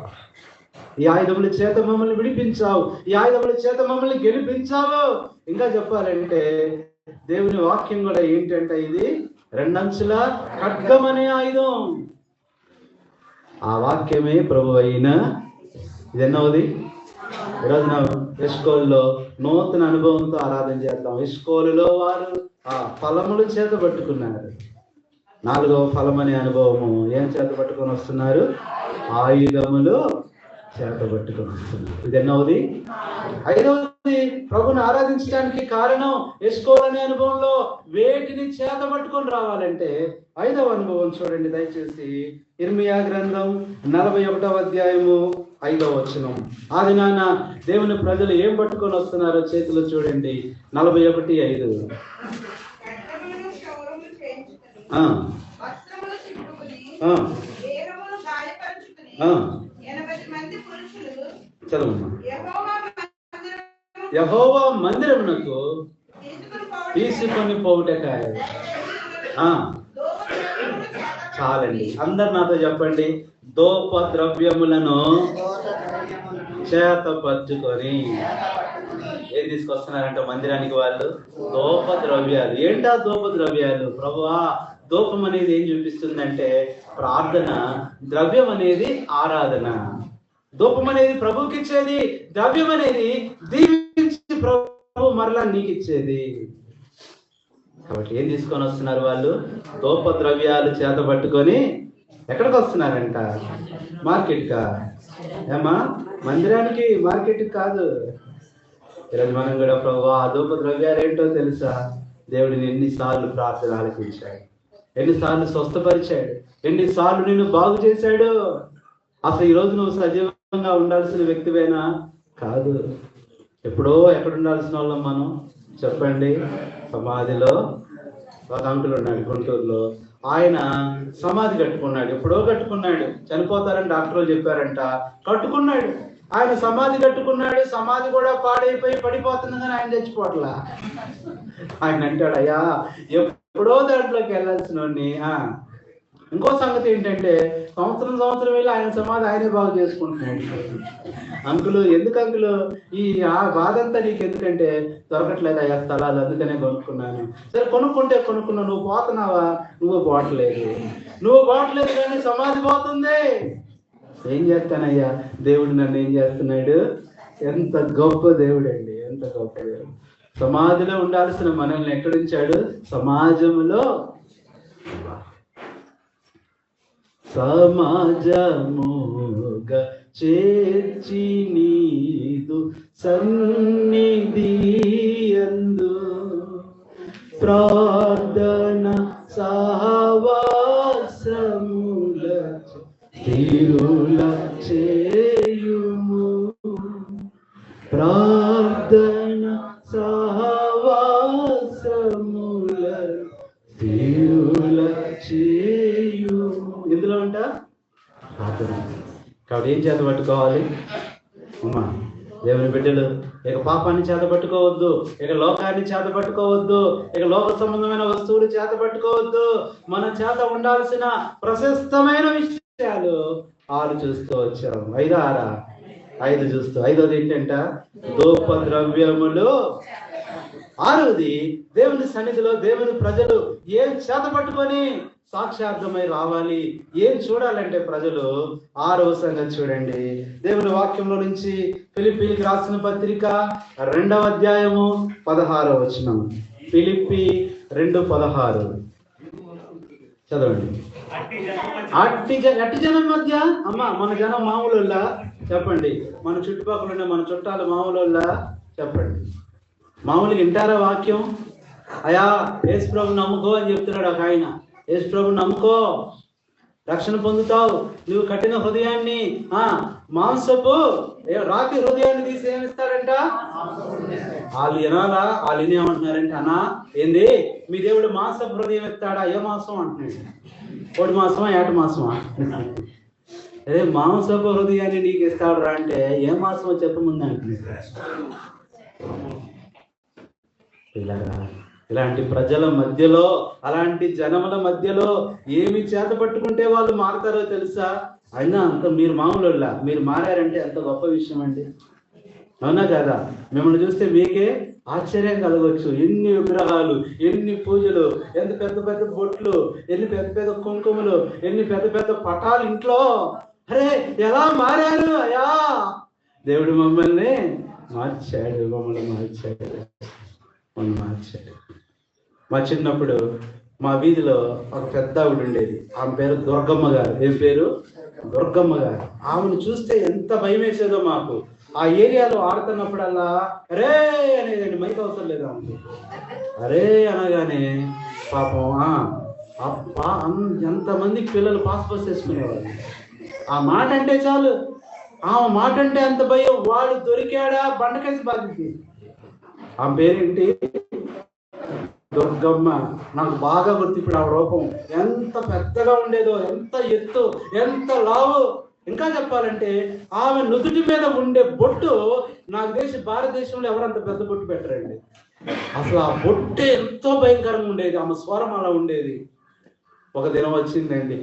Speaker 1: ఈ ఆయుధముల చేత మమ్మల్ని విడిపించావు, ఈ ఆయుధముల చేత మమ్మల్ని గెలిపించావు. ఇంకా చెప్పాలంటే దేవుని వాక్యం కూడా ఏంటంటే ఇది 2 అంచుల ఖడ్గం అనే ఆయుధం. ఆ వాక్యమే ప్రభు అయిన. ఇది ఎన్నవది? ఈరోజున ఇస్కోల్లో నూతన అనుభవంతో ఆరాధన చేద్దాం. ఇస్కోలులో వారు ఆ ఫలములు చేత పట్టుకున్నారు. 4వ ఫలం అనే అనుభవము ఏం చేత పట్టుకొని వస్తున్నారు? ఆయుధములు చేత పట్టుకొని వస్తున్నారు. ఇది ఎన్నవది? 5వది ప్రభుని ఆరాధించడానికి కారణం ఎస్కోల్ అనే అనుభవంలో వేటిని చేత పట్టుకొని రావాలంటే 5వ అనుభవం చూడండి దయచేసి. ఇర్మియా గ్రంథం 41వ అధ్యాయము 5వ వచనం. ఆది నాన్న దేవుని ప్రజలు ఏం పట్టుకొని వస్తున్నారో చేతిలో చూడండి. 41:5. చదవమ్మా. యెహోవా మందిరమునకు తీసుకొని పోవుటకాయ. చాలండి, అందరు నాతో చెప్పండి. దోప ద్రవ్యములను చేత పట్టుకొని ఏం తీసుకొస్తున్నారంట మందిరానికి వాళ్ళు? దోప ద్రవ్యాలు. ఏంటా దోప ద్రవ్యాలు? ప్రభువా, దూపం అనేది ఏం చూపిస్తుందంటే ప్రార్థన, ద్రవ్యం అనేది ఆరాధన. ధూపం అనేది ప్రభువుకి ఇచ్చేది, ద్రవ్యం అనేది దీవించి ప్రభు మరలా నీకు ఇచ్చేది. కాబట్టి ఏం తీసుకొని వస్తున్నారు వాళ్ళు? ధూప ద్రవ్యాలు చేత పట్టుకొని ఎక్కడికి వస్తున్నారంట? మార్కెట్ కా? ఏమా, మందిరానికి, మార్కెట్ కాదు. ఈరోజు మనం కూడా ప్రభువా ఆ ధూప ద్రవ్యాలు ఏంటో తెలుసా? దేవుడిని ఎన్నిసార్లు ప్రార్థన ఆలకించాడు, ఎన్నిసార్లు స్వస్థపరిచాడు, ఎన్నిసార్లు నిన్ను బాగు చేశాడు. అసలు ఈరోజు నువ్వు సజీవంగా ఉండాల్సిన వ్యక్తివేనా? కాదు. ఎప్పుడో ఎక్కడ ఉండాల్సిన వాళ్ళం మనం? చెప్పండి. సమాధిలో ఒక అంకుల్ ఉన్నాడు గుంటూరులో. ఆయన సమాధి కట్టుకున్నాడు. ఎప్పుడో కట్టుకున్నాడు. చనిపోతారని డాక్టర్లు చెప్పారంట, కట్టుకున్నాడు. ఆయన సమాధి కట్టుకున్నాడు. సమాధి కూడా పాడైపోయి పడిపోతుంది కానీ ఆయన చచ్చిపోవట్లా. ఆయన అంటాడు, అయ్యా ఎప్పుడో దాంట్లోకి వెళ్ళాల్సిన. ఇంకో సంగతి ఏంటంటే సంవత్సరం వెళ్ళి ఆయన సమాధి ఆయనే బాగు చేసుకుంటున్నాడు. అంకులు, ఎందుకు అంకులు ఈ ఆ బాధ అంతా నీకు? ఎందుకంటే దొరకట్లేదు అయ్యా స్థలాలు, అందుకనే కొనుక్కున్నాను. సరే కొనుక్కున్నావు, నువ్వు పోతున్నావా? నువ్వు పోవట్లేదు కానీ సమాధి పోతుంది. ఏం చేస్తానయ్యా? దేవుడు నన్ను ఏం చేస్తున్నాడు? ఎంత గొప్ప దేవుడు అండి, ఎంత గొప్ప దేవుడు. సమాధిలో ఉండాల్సిన మనల్ని ఎక్కడుంచాడు? సమాజంలో. సమాజముగా చేర్చి నీదు సన్నిధి యందు ప్రార్థన సహవాసముల తిరుల చేయుము. ప్రార్థన సహవాసముల తిరుల చేయుము. ఎందులో అంట? ప్రార్థన. కాబట్టి ఏం చేత పట్టుకోవాలి అమ్మా దేవుని బిడ్డలు? ఇక పాపాన్ని చేత పట్టుకోవద్దు, ఇక లోకాన్ని చేత పట్టుకోవద్దు, ఇక లోక సంబంధమైన వస్తువులు చేత పట్టుకోవద్దు. మన చేత ఉండాల్సిన ప్రశస్తమైన విషయాలు 6 చూస్తూ వచ్చాం. 5 6 5 చూస్తూ. 5వది ఏంటంట? ధూపద్రవ్యములు. 6వది దేవుని సన్నిధిలో దేవుని ప్రజలు ఏం చేత పట్టుకొని సాక్షార్థమై రావాలి. ఏం చూడాలంటే ప్రజలు 6వ సంగతి చూడండి. దేవుని వాక్యంలో నుంచి ఫిలిప్పీకి రాసిన పత్రిక 2వ అధ్యాయము 16వ వచనం. ఫిలిప్పీ 2:16 చదవండి. అట్టి జనం మధ్య అమ్మా మన జనం మామూలులా చెప్పండి. మన చుట్టుపక్కల ఉండే మన చుట్టాలు మామూలులా చెప్పండి. మామూలుగా వింటారా వాక్యం? అయా యేసు ప్రభు నమ్ముకో అని చెప్తున్నాడు ఒక ఆయన. యేసు ప్రభు నమ్ముకో, రక్షణ పొందుతావు. నువ్వు కట్టిన హృదయాన్ని మాంసపు రాతి హృదయాన్ని తీసి ఏమిస్తారంట? వాళ్ళు వినాలా? వాళ్ళు ఏమంటున్నారంటే, అన్నా ఏంది మీ దేవుడు మాంసపు హృదయం ఇస్తాడా? ఏ మాంసం అంటున్నాడు? కోడి మాంసమా ఏట మాంసమా? అదే మాంసపు హృదయాన్ని నీకు ఇస్తాడు రా అంటే ఏ మాంసమో చెప్పముందు అంటున్నాడు. ఇలాంటి ప్రజల మధ్యలో, అలాంటి జనముల మధ్యలో ఏమి చేత పట్టుకుంటే వాళ్ళు మారుతారో తెలుసా? అయినా అంత మీరు మామూలులా మీరు మారారంటే ఎంత గొప్ప విషయం అండి. అవునా కదా? మిమ్మల్ని చూస్తే మీకే ఆశ్చర్యం కలగవచ్చు. ఎన్ని విగ్రహాలు, ఎన్ని పూజలు, ఎంత పెద్ద పెద్ద బొట్లు, ఎన్ని పెద్ద పెద్ద కుంకుమలు, ఎన్ని పెద్ద పెద్ద పటాలు ఇంట్లో. అరే ఎలా మారారు అయ్యా! దేవుడు మమ్మల్ని మార్చాడు. మా చిన్నప్పుడు మా వీధిలో ఒక పెద్ద ఆవిడ ఉండేది. ఆమె పేరు దుర్గమ్మ గారు. ఏం పేరు? దుర్గమ్మ గారు. ఆమెను చూస్తే ఎంత భయం వేసేదో మాకు. ఆ ఏరియాలో ఆడుతున్నప్పుడల్లా అరే అనేదండి. మైక్ అవసరం లేదు ఆమెకి. అరే అనగానే పాపం ఎంతమందికి పిల్లలు పాస్ వేసుకునేవాళ్ళు. ఆ మాట అంటే చాలు. ఆమె మాట అంటే అంత భయం. వాడు దొరికాడా బండకేసి బాధింది. ఆమె పేరేంటి? దుర్గమ్మ. నాకు బాగా గుర్తు. ఇప్పుడు ఆ రూపం ఎంత పెద్దగా ఉండేదో, ఎంత ఎత్తు, ఎంత లావు. ఇంకా చెప్పాలంటే ఆమె నుదుటి మీద ఉండే బొట్టు నాకు తెలిసి భారతదేశంలో ఎవరంత పెద్ద బొట్టు పెట్టరండి. అసలు ఆ బొట్టే ఎంతో భయంకరంగా ఉండేది. ఆమె స్వరం అలా ఉండేది. ఒక దినం వచ్చిందండి,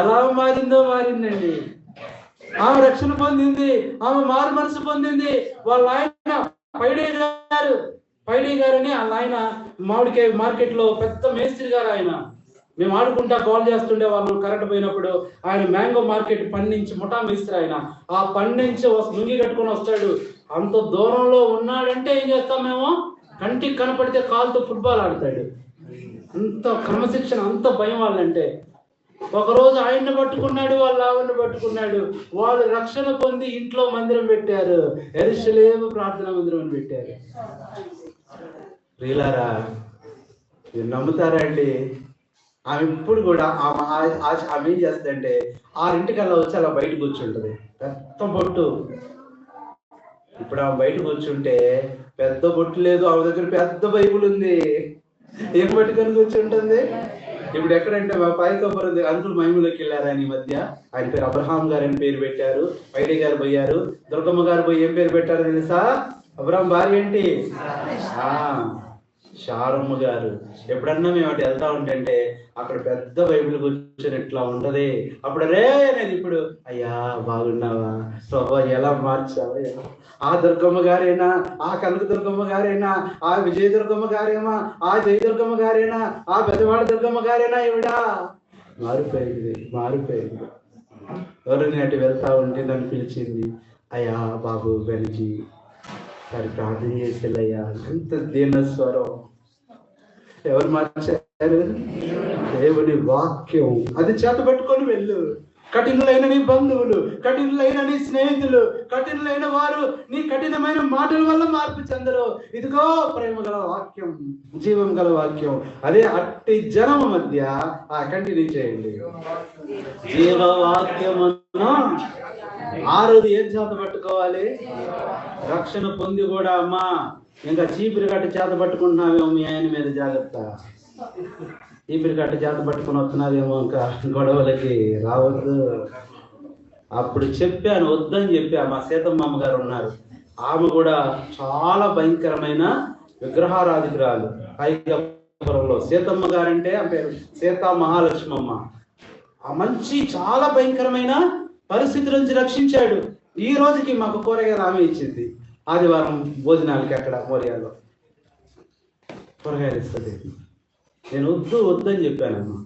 Speaker 1: ఎలా మారిందండి. ఆమె రక్షణ పొందింది, ఆమె మారు మనసు పొందింది. వాళ్ళ ఆయన పైడి గారు అని వాళ్ళ ఆయన మామిడికాయ మార్కెట్ లో పెద్ద మేస్త్రి గారు. ఆయన మేము ఆడుకుంటా కాల్ చేస్తుండే వాళ్ళు. కరెంట్ పోయినప్పుడు ఆయన మ్యాంగో మార్కెట్ పండించి ముఠా మేస్త్రి. ఆయన ఆ పండించి లుంగి కట్టుకొని వస్తాడు. అంత దూరంలో ఉన్నాడంటే ఏం చేస్తాం మేము? కంటికి కనపడితే కాలుతో ఫుట్బాల్ ఆడతాడు. అంత క్రమశిక్షణ, అంత భయం వాళ్ళంటే. ఒకరోజు ఆయన్ని పట్టుకున్నాడు, వాళ్ళ ఆవిడని పట్టుకున్నాడు. వాళ్ళు రక్షణ పొంది ఇంట్లో మందిరం పెట్టారు. యెరూషలేము ప్రార్థన మందిరం అని పెట్టారు. ప్రియులారా, మీరు నమ్ముతారా అండి? ఆమె ఇప్పుడు కూడా ఆమె ఏం చేస్తుందంటే 6 వచ్చి అలా బయట కూర్చుంటది. పెద్ద బొట్టు. ఇప్పుడు ఆమె బయట కూర్చుంటే పెద్ద బొట్టు లేదు, ఆమె దగ్గర పెద్ద బైబుల్ ఉంది. ఏం పట్టుకొని కూర్చుంటుంది? ఇప్పుడు ఎక్కడంటే మా పాయకపురం అంకుల్ మహిమలోకి వెళ్ళారు ఆయన ఈ మధ్య. ఆయన పేరు అబ్రహాం గారు అని పేరు పెట్టారు. పైడి గారు పోయారు. దుర్గమ్మ గారు పోయి ఏం పేరు పెట్టారు తెలుసా? అబ్రహాం భార్య ఏంటి? షారమ్మ గారు. ఎప్పుడన్నా మేము అటు వెళ్తా ఉంటే అక్కడ పెద్ద బైబిల్ కూర్చొని ఇట్లా ఉంటది. అప్పుడు రే అనేది. ఇప్పుడు అయ్యా బాగున్నావా ప్రభా, ఎలా మార్చావా? ఆ దుర్గమ్మ గారేనా? ఆ కనక దుర్గమ్మ గారేనా? ఆ విజయ దుర్గమ్మ గారేమా? ఆ జయ దుర్గమ్మ గారేనా? ఆ పెద్దవాడ దుర్గమ్మ గారేనా? ఇవిడా మారిపోయింది. ఎవరు నేను అటు వెళ్తా ఉంటే నన్ను పిలిచింది. అయ్యా బాబు వెనక్కి వారి ప్రార్థన చేసేలయ్యా ఎంత దీనస్వరం. ఎవరు మార్చారు? దేవుని వాక్యం. అది చేత పట్టుకొని వెళ్ళు. కఠినులైన నీ బంధువులు, కఠినులైన నీ స్నేహితులు, కఠినులైన వారు నీ కఠినమైన మాటల వల్ల మార్పు చెందరు. ఇదిగో ప్రేమ గల వాక్యం, జీవం గల వాక్యం. అదే అట్టి జనం మధ్య కంటిన్యూ చేయండి. జీవవాక్యమును ఆరోజు ఏం చేత పట్టుకోవాలి? రక్షణ పొంది కూడా అమ్మా ఇంకా చీపురు కట్ట చేత పట్టుకుంటున్నావేమో మీ ఆయన మీద జాగ్రత్త. చీపురు కట్ట చేత పట్టుకుని వస్తున్నావేమో ఇంకా గొడవలకి రావద్దు. అప్పుడు చెప్పాను, వద్దని చెప్పా. మా సీతమ్మ అమ్మగారు ఉన్నారు, ఆమె కూడా చాలా భయంకరమైన విగ్రహారాధికురాలు. హైకపురంలో సీతమ్మ గారంటే ఆ పేరు సీతా మహాలక్ష్మమ్మ. ఆ మంచి చాలా భయంకరమైన పరిస్థితి నుంచి రక్షించాడు. ఈ రోజుకి మాకు కూరగాయలు ఆమె ఇచ్చింది. ఆదివారం భోజనాలకి అక్కడ మోరియాలో కూరగాయలు ఇస్తుంది. నేను వద్దని చెప్పానమ్మా.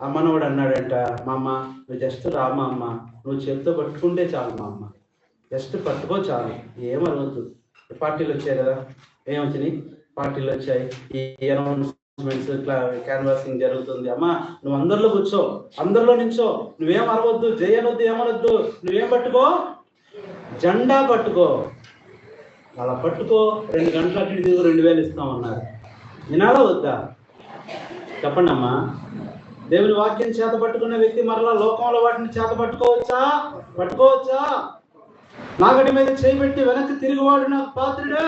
Speaker 1: ఆ మనవాడు అన్నాడంట, మా అమ్మ నువ్వు జస్ట్ రామా అమ్మ, నువ్వు చేతితో పట్టుకుంటే చాలు మా అమ్మ, జస్ట్ పట్టుకో చాలు, ఏమరవద్దు. పార్టీలు వచ్చాయి కదా, ఏమొచ్చినాయి? పార్టీలు వచ్చాయి, ఈ అనౌన్స్మెంట్స్, క్యాన్వాసింగ్ జరుగుతుంది. అమ్మా నువ్వు అందరిలో కూర్చో, అందరిలో నించో, నువ్వేం అరవద్దు, జయనొద్దు, ఏమనొద్దు, నువ్వేం పట్టుకో? జెండా పట్టుకో. అలా పట్టుకో, 2 గంటల అటు 2000 ఇస్తామన్నారు. వినాలా వద్దా? చెప్పండి అమ్మా. దేవుని వాక్యం చేత పట్టుకున్న వ్యక్తి మరలా లోకంలో వాటిని చేత పట్టుకోవచ్చా? నాగటి మీద చేయబెట్టి వెనక్కి తిరిగివాడు నాకు పాత్రుడు.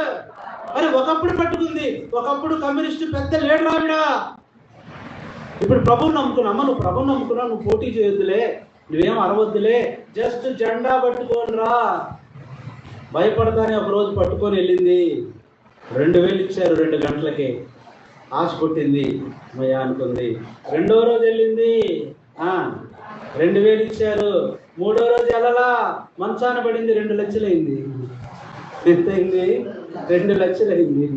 Speaker 1: మరి ఒకప్పుడు పట్టుకుంది, ఒకప్పుడు కమ్యూనిస్టు పెద్ద లీడర్ ఆవిడ. ఇప్పుడు ప్రభువుని నమ్ముకున్నా. అమ్మ నువ్వు ప్రభువుని నమ్ముకున్నా, నువ్వు పోటీ చేయొద్దులే, నువ్వేం అరవద్దులే, జస్ట్ జెండా పట్టుకోని రా. భయపడతానే ఒక రోజు పట్టుకొని వెళ్ళింది. 2000 ఇచ్చారు 2 గంటలకి. ఆశ కొట్టింది, మయ్యా అనుకుంది. 2వ రోజు వెళ్ళింది, 2000 ఇచ్చారు. 3వ రోజు వెళ్ళలా, మంచాన పడింది, 2 లక్షలు అయింది. ఎంత అయింది? 2 లక్షలు అయింది.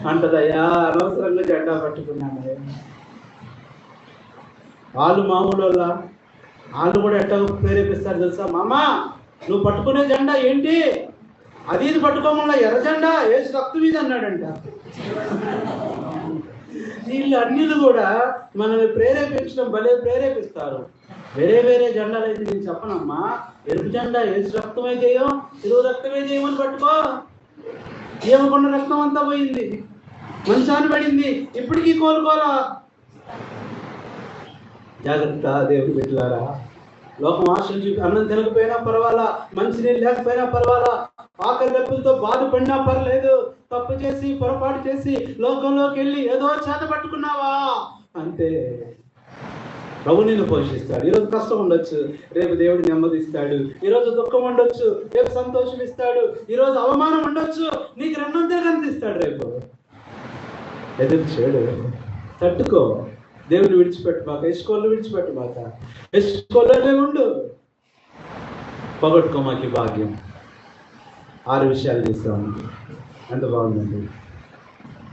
Speaker 1: అంటదయ్యా అనవసరంగా జెండా పట్టుకున్నాను. వాళ్ళు మామూలు వాళ్ళు కూడా ఎట్లా ప్రేరేపిస్తారు తెలుసా? మామా నువ్వు పట్టుకునే జెండా ఏంటి? అది పట్టుకోమన్నా ఎర్ర జెండా ఏసు రక్తం మీద అన్నాడంట. వీళ్ళు అన్నిలు కూడా మనల్ని ప్రేరేపించడం భలే ప్రేరేపిస్తారు. వేరే జెండాలు అయితే నేను చెప్పనమ్మా. ఎరుపు జెండా ఏసు రక్తమే చేయం, ఇరువు రక్తమే చేయమని పట్టుకో. ఏమకుండా రక్తం అంతా పోయింది, మంచాన్ని పడింది, ఇప్పటికీ కోలుకోలా. జాగ్రత్త దేవుని బిడ్డలారా. లోకం ఆశలు చూపి అన్నం తినకపోయినా పర్వాలా, మంచినీళ్ళు లేకపోయినా పర్వాలా, ఆకలి దెబ్బలతో బాధపడినా పర్లేదు, తప్పు చేసి పొరపాటు చేసి లోకంలోకి వెళ్ళి ఏదో చేత పట్టుకున్నావా అంతే. ప్రభు నిన్ను పోషిస్తాడు. ఈరోజు కష్టం ఉండొచ్చు, రేపు దేవుడు నెమ్మదిస్తాడు. ఈరోజు దుఃఖం ఉండొచ్చు, రేపు సంతోషం ఇస్తాడు. ఈరోజు అవమానం ఉండొచ్చు, నీకు 200 కనిపిస్తాడు రేపు. ఎదురు చేయడు, తట్టుకో. దేవుని విడిచిపెట్టుమాక, ఎస్కోళ్ళు విడిచిపెట్టుమాక, ఎస్కోళ్ళనే ఉండు. పొగట్టుకోమాకి భాగ్యం. 6 విషయాలు చేస్తాము. ఎంత బాగుందండి.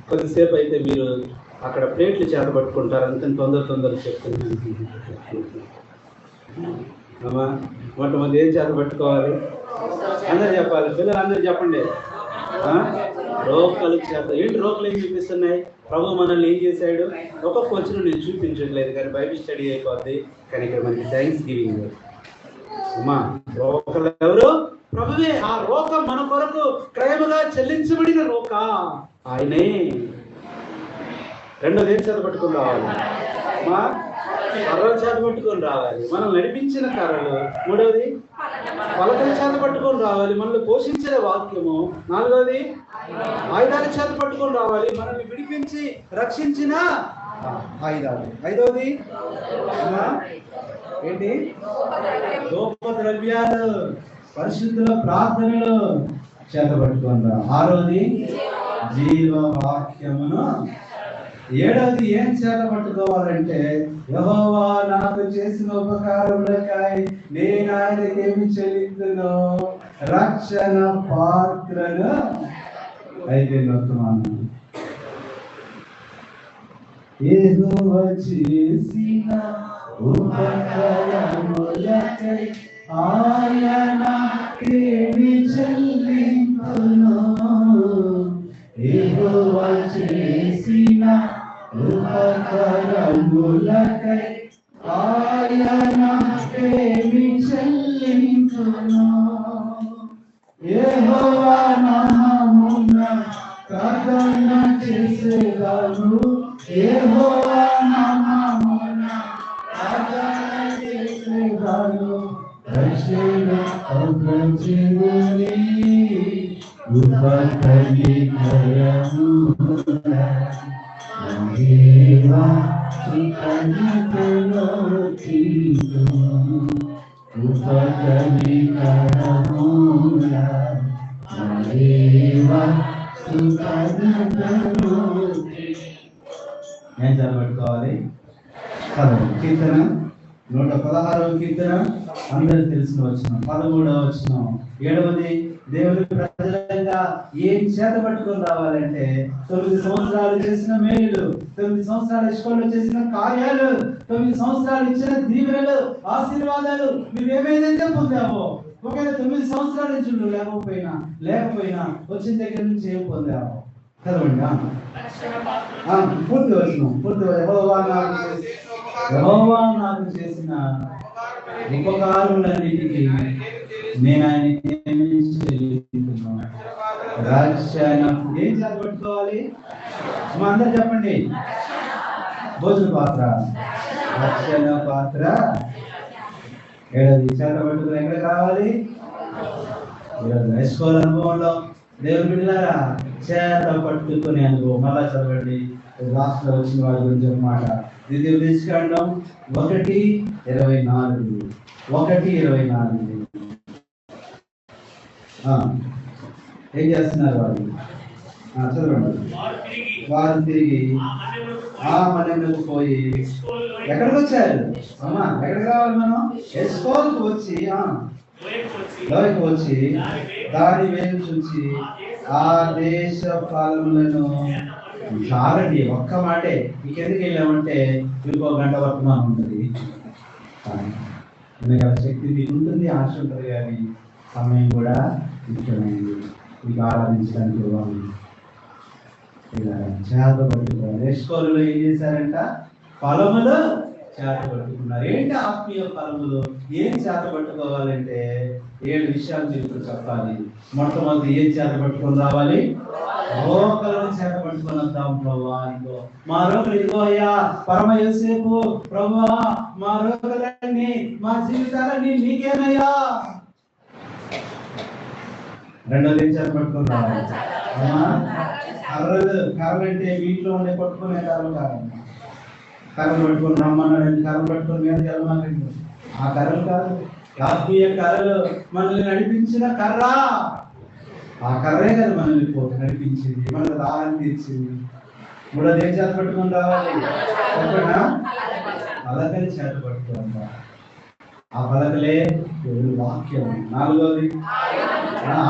Speaker 1: కొద్దిసేపు అయితే మీరు అక్కడ ప్లేట్లు చేత పట్టుకుంటారు. అంత తొందర చెప్తున్నాను అమ్మా. మొట్టమొదటి ఏం చేత పట్టుకోవాలి? అందరు చెప్పాలి, పిల్లలు అందరూ చెప్పండి. రోకలు చేత. ఏంటి రోకలు ఏం చూపిస్తున్నాయి? ప్రభు మనల్ని ఏం చేశాడు? ఒక్కొక్క వచ్చిన నేను చూపించట్లేదు కానీ బైబిల్ స్టడీ అయిపోద్ది. కానీ ఇక్కడ మనకి థ్యాంక్స్ గివింగ్. అమ్మా రోకలు ఎవరు? ప్రభువే. ఆ రోక మన కొరకు క్రయముగా చెల్లించబడిన రోక ఆయనే. 2వది ఏం చేత పట్టుకొని రావాలి? మా కర్రలు చేత పట్టుకొని రావాలి, మనం నడిపించిన కర్రలు. 3వది పలకల చేత పట్టుకొని రావాలి, మనల్ని పోషించిన వాక్యము. 4వది ఆయుధాల చేత పట్టుకొని రావాలి, మనల్ని విడిపించి రక్షించిన ఆయుధాలు. 5వది ఏంటి? గొప్ప ద్రవ్యాలు, పరిశుద్ధుల ప్రార్థనలు చేత పట్టుకొని రా. 6వది జీవవాక్యమును. 7వది ఏం చేత పట్టుకోవాలంటే యెహోవా నాకు చేసిన ఉపకారములకై నేను ఆయనకి ఏమి చెల్లిందును? రక్షణ పాత్రను. అయిపోయింది వర్తమానం. యెహోవా చేసిన ఉపకారములకై ఆయనకి ఏమి చెల్లిందును? యెహోవా చేసిన ఉపకారములకై ఆయన ప్రేమి చెల్లించును. యెహోవా నామమున ప్రార్థన చేసేదాను, యెహోవా నామమున ప్రార్థన చేసేదాను. రక్షణ అగ్రజుని ఉపకరికరమున దేవా కృతజ్ఞతలో తీర్చును. ఉపకరికరమున దేవా కృతజ్ఞతలో ఏం చదవట్టుకోవాలి? కీర్తన 116వ కీర్తన అందరూ తెలిసిన వచనం, 13వ వచనం. 7వది, దేవుని ప్రజలంగా ఏం చేత పట్టుకొని రావాలంటే 9 సంవత్సరాలు చేసిన మేలులు, 9 సంవత్సరాల ఇష్కోలో చేసిన కార్యాలు, 9 సంవత్సరాలు ఇచ్చిన దీవెనలు, ఆశీర్వాదాలు నువ్వేమైతే పొందావో, ఒకవేళ 9 సంవత్సరాల నుంచి నువ్వు లేకపోయినా వచ్చిన దగ్గర నుంచి ఏం పొందావో చదవండి. పూర్తి వచనం, యెహోవా నాకు చేసిన ఉపకారములన్నిటికీ నేను ఆయన రక్షణ. ఏం చదవట్టుకోవాలి? మా అందరూ చెప్పండి. భోజన పాత్ర, రక్షణ పాత్ర. 7ది చేత పట్టుకుని ఎక్కడ కావాలి? నేర్చుకోవాలి. అనుభవంలో దేవుని బిడ్డలారా చేత పట్టుకునే అనుభవం. మళ్ళా చదవండి, లాస్ట్ లో వచ్చిన వారి గురించి అన్నమాట. ద్వితీయోపదేశకాండం 1:24. ఏం చేస్తున్నారు వాళ్ళు? చదవండి. వారు తిరిగి ఆ మన్యంలోకి పోయి ఎక్కడికి వచ్చారు? అమ్మా ఎక్కడికి రావాలి మనం? ఎస్కోల్కి వచ్చి లోయకి వచ్చి దాని వేలు చూసి ఆ దేశ ఫలములను చాలండి. ఒక్క మాటే. ఇంకెందుకు వెళ్ళామంటే ఇంకో గంట వర్తమానం ఉంటుంది. శక్తి మీకు ఉంటుంది, ఆశ ఉంటుంది, కానీ సమయం కూడా ముఖ్యమైనది. మీకు ఆరాధించడానికి ఇలా చేత పట్టుకోవాలి. ఎస్కోల్లో ఏం చేశారంట? ఫలములు చేత పట్టుకున్నారు. ఏంటి ఆత్మీయ ఫలములు? ఏం చేత పట్టుకోవాలంటే 7 విషయాలు మీకు చెప్పాలి. మొట్టమొదటి ఏం చేత పట్టుకొని రావాలి? రోకలను చేత పట్టుకొని వద్దాం. ప్రభువా ఇదిగో మా రోకలు, ఇదిగో అయ్యా పరమ యోసేపు, ప్రభువా మా రోకలన్నీ, మా జీవితాలన్నీ నీకేనయ్యా. రెండోది ఏం చేత పట్టుకొని రావాలి? కర్రలు అంటే వీటిలో ఉండే పట్టుకునే కర్రలు కాదు. కర్రలు పట్టుకొని రమ్మన్నాడు, కర్రలు పట్టుకొని మీద వెళ్ళమన్నాడు. ఆ కర్రలు కాదు. ఆత్మీయ కర్రలు మనల్ని నడిపించిన కర్ర. ఆ కర్రే కదా మనల్ని నడిపించింది, మనకు దాహాన్ని తీర్చింది. మూడోది ఏం చేత పట్టుకొని రావాలి? చెప్పండి. పలకలు చేత పట్టుకోండి. ఆ పలకలే వాక్యం. 4వది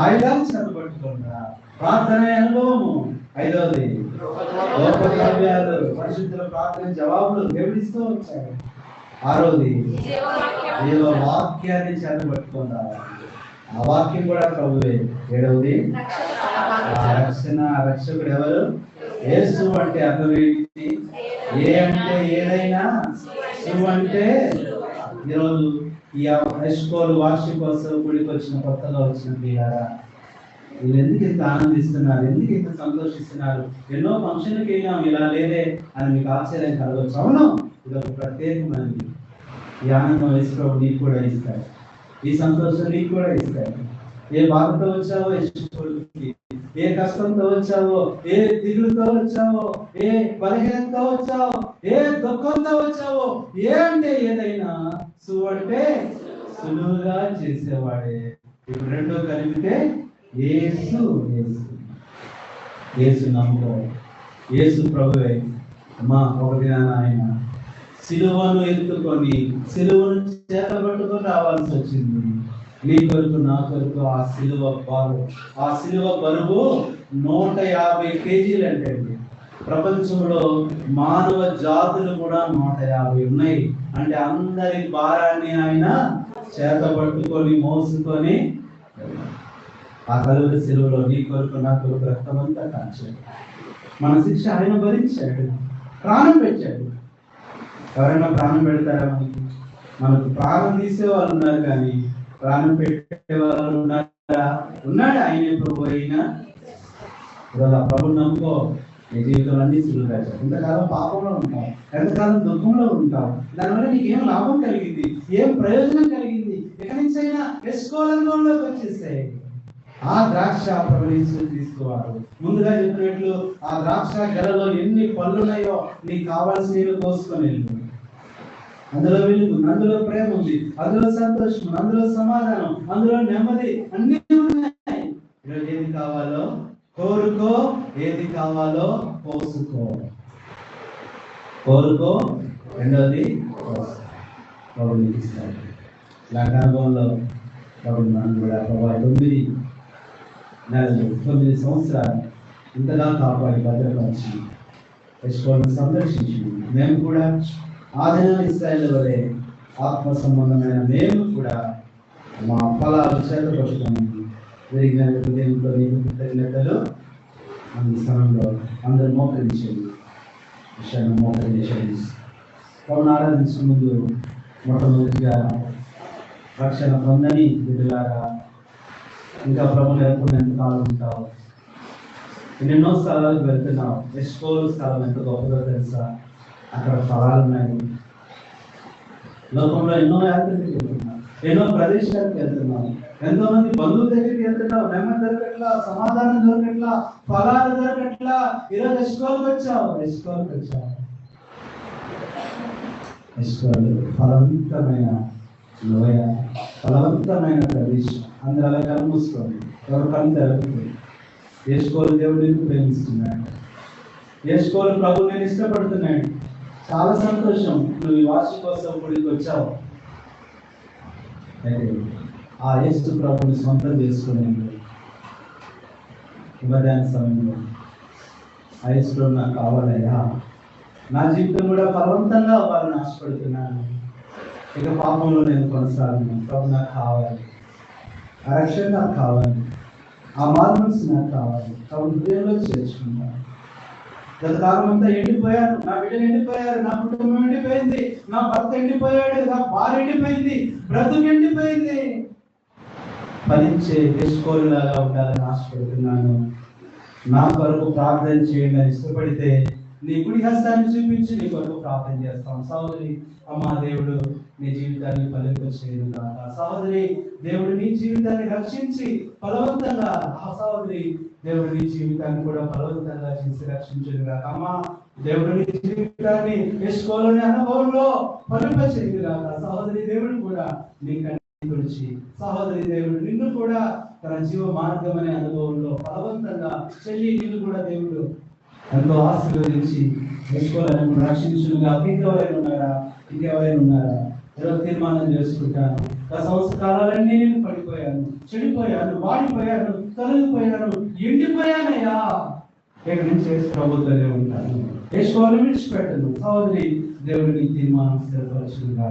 Speaker 1: ఆయుధాలు చేత పట్టుకోండి. ప్రార్థన అనుభవము. 5వది లోకద్రవ్యాలు, పరిశుద్ధుల ప్రార్థన జవాబులు దేవుడిస్తూ వచ్చాడు. 6వది ఏదో వాక్యాన్ని చేత పట్టుకొని రావాలి. ఆ వాక్యం కూడా ప్రభువే. 7వది రక్షణ. రక్షకుడు ఎవరు? యేసు. అంటే అర్థం ఏంటి? ఏ అంటే ఏదైనా, సు అంటే ఈరోజు ఈ ఎస్కోలు వార్షికోత్సవం గుడికి వచ్చిన కొత్తగా వచ్చిన పిల్లారా, వీళ్ళు ఎందుకు ఇంత ఆనందిస్తున్నారు? ఎందుకు ఇంత సంతోషిస్తున్నారు? ఎన్నో ఫంక్షన్కి వెళ్ళాం, ఇలా లేదే అని మీకు ఆశ్చర్యం కలగవచ్చు. అవును, ఇది ఒక ప్రత్యేకమైనది. ఈ ఆనందం యేసుప్రభు నీకు కూడా ఇస్తాడు. ఈ సంతోషం నీకు కూడా ఇస్తాడు. ఏ బాధతో వచ్చావో, ఏ కష్టంతో వచ్చావో, ఏ దిగులుతో వచ్చావో, ఏ బలహీనతో వచ్చావో, ఏ దుఃఖంతో వచ్చావో, ఏ అంటే ఏదైనా, సు అంటే సులువుగా చేసేవాడే. ఇప్పుడు రెండో కలిపితే యేసు. యేసు నమ్ముకో. యేసు ప్రభువే. అమ్మా ఒక దినాన ఆయన సిలువను ఎత్తుకొని సిలువను చేతబట్టుకొని రావాల్సి వచ్చింది. నీ కొరకు నా కొరకు ఆ సిలువ బరువు 150 కేజీలు అంటే. ప్రపంచంలో మానవ జాతులు కూడా 150 ఉన్నాయి. అంటే అందరి భారాన్ని ఆయన చేతబట్టుకొని మోసుకొని ఆ కలువరి శిలువలో నీ కొరకు నా కొరకు రక్తం అంతా కాల్చాడు. మన శిక్ష ఆయన భరించాడు, ప్రాణం పెట్టాడు. ఎవరైనా ప్రాణం పెడతారా? మనకు ప్రాణం తీసే వాళ్ళు ఉన్నారు, కానీ ప్రాణం పెట్టే వాళ్ళు ఉన్నారా? ఉన్నాడు. ఆయనే ప్రభు అయినా ఈరోజు ఆ ప్రభుని నమ్ముకో. నీ జీవితంలో అన్ని సులువుగా. ఎంతకాలం పాపంలో ఉంటావు, ఎంతకాలం దుఃఖంలో ఉంటావు, దానివల్ల నీకు ఏం లాభం కలిగింది, ఏం ప్రయోజనం కలిగింది? ఎక్కడి నుంచి అయినా ఎస్కోలంలోకి వచ్చేసాయి. ఆ ద్రాక్ష ప్రభుని తీసుకోవాలి. ముందుగా చెప్పినట్లు ఆ ద్రాక్ష గెలలో ఎన్ని పళ్ళున్నాయో నీకు కావాల్సినవి కోసుకొని వెళ్ళు. అందులో వెలుగు, అందులో ప్రేమ ఉంది, అందులో సంతోషం, అందులో సమాధానం, అందులో నెమ్మది అన్ని ఉన్నాయి. ఈరోజు ఏది కావాలో కోరుకో, ఏది కావాలో కోసుకో. కోరుకో, రెండోది ప్రభు నీకు ఇస్తాడు. ఇలాంటి అనుభవంలో ప్రభు నన్ను కూడా ప్రభావ 9 నెలలు 9 సంవత్సరాలు ఇంతగా కాపాడి భద్రపరిచి యెహోవాను సందర్శించి మేము కూడా ఆదిన ఇశ్రాయేలు వలె ఆత్మ సంబంధమైన మేము కూడా మా ఫలాలు చేతపట్టుకొని జరిగిన హృదయంతో నీకు కృతజ్ఞతలు. ఈ స్థలంలో అందరూ మోకరించేది విషయాన్ని మోకరించేది. పౌరుని ఆరాధించే ముందు మొట్టమొదటిగా రక్షణ పొందని బిడ్డలారా, ఇంకా ప్రభుని ఎప్పుడు ఎంతకాలం ఉంటావు? ఎన్నెన్నో స్థలాలకు వెళ్తున్నావు. ఎస్కోలు స్థలం ఎంత గొప్పదో తెలుసా? అక్కడ ఫలాలు ఉన్నాయి. లోకంలో ఎన్నో యాత్రలకు వెళ్తున్నావు, ఎన్నో ప్రదేశాలకు వెళ్తున్నావు, ఎంతో మంది బంధువుల దగ్గరికి వెళ్తున్నావు. నెమ్మది దొరకట్లా, సమాధానం దొరకట్లా, ఫలాలు దొరకట్లా. ఈరోజు ఎస్కోల్కి వచ్చావు. ఎస్కోలు ఫలవంతమైన లోయ, ఫలవంతమైన ప్రదేశం. అందరూ అలా కళ్ళు మూసుకోండి, ఎవరు కళ్ళు తెరవదు. ఎస్కోలు దేవుడిని ప్రేమిస్తున్నాడు. ఎస్కోలు ప్రభు నేను ఇష్టపడుతున్నాడు. చాలా సంతోషం నువ్వు ఈ వాసి కోసం గుడికి వచ్చావు. అయితే ఆ యేసు ప్రభుని సొంతం చేసుకుని ఉదయాన్నే సమయంలో ఆ యేసు ప్రభు నాకు కావాలయ్యా, నా జీవితం కూడా ఫలవంతంగా అవ్వాలని ఆశపడుతున్నాను. ఇక పాపంలో నేను కొనసాగను. ప్రభు నాకు కావాలి, ఆ రక్షణ నాకు కావాలి, ఆ మార్మల్స్ నాకు కావాలి. ప్రభు హృదయంలో చేర్చుకుంటాను. గత కాలం అంతా ఎండిపోయాను, నా బిడ్డలు ఎండిపోయారు, నా కుటుంబం ఎండిపోయింది, నా భర్త ఎండిపోయాడు, నా భార్య ఎండిపోయింది, బ్రతుకు ఎండిపోయింది. ఫలించే ఎస్కోలులాగా ఉండాలని ఆశపడుతున్నాను. నా కొరకు ప్రార్థన చేయండి అని ఇష్టపడితే నీ కుడి హస్తాన్ని చూపించి నీ కొరకు ప్రార్థన చేస్తాం. సహోదరి, అమ్మా దేవుడు నీ జీవితాన్ని ఫలింపచేయను గాక. సహోదరి, దేవుడు నీ జీవితాన్ని రక్షించి ఫలవంతంగా, ఆ సహోదరి దేవుడు నీ జీవితాన్ని కూడా ఫలవంతంగా చేసి రక్షించను గాక. అమ్మా దేవుడు నీ జీవితాన్ని ఎస్కోలోని అనుభవంలో ఫలింపచేయను గాక. సహోదరి, దేవుడు కూడా నీ గురించి, సహోదరి దేవుడు నిన్ను కూడా తన జీవ మార్గం అనే అనుభవంలో ఫలవంతంగా చెల్లి నిన్ను కూడా దేవుడు ఎంతో ఆశీర్వదించి ఎస్కోలను రక్షించుగా. ఇంకెవరైనా ఉన్నారా? ఏదో తీర్మానం చేసుకుంటాను, ఆ సంవత్సరాలన్నీ నేను పడిపోయాను, చెడిపోయాను, వాడిపోయాను, తొలగిపోయాను, ఎండిపోయానయ్యా, ఇక్కడి నుంచి ప్రభుత్వమే ఉంటాను, ఎస్కోలు విడిచిపెట్టను. సహోదరి, దేవుడిని తీర్మానం స్థిరపరచుగా.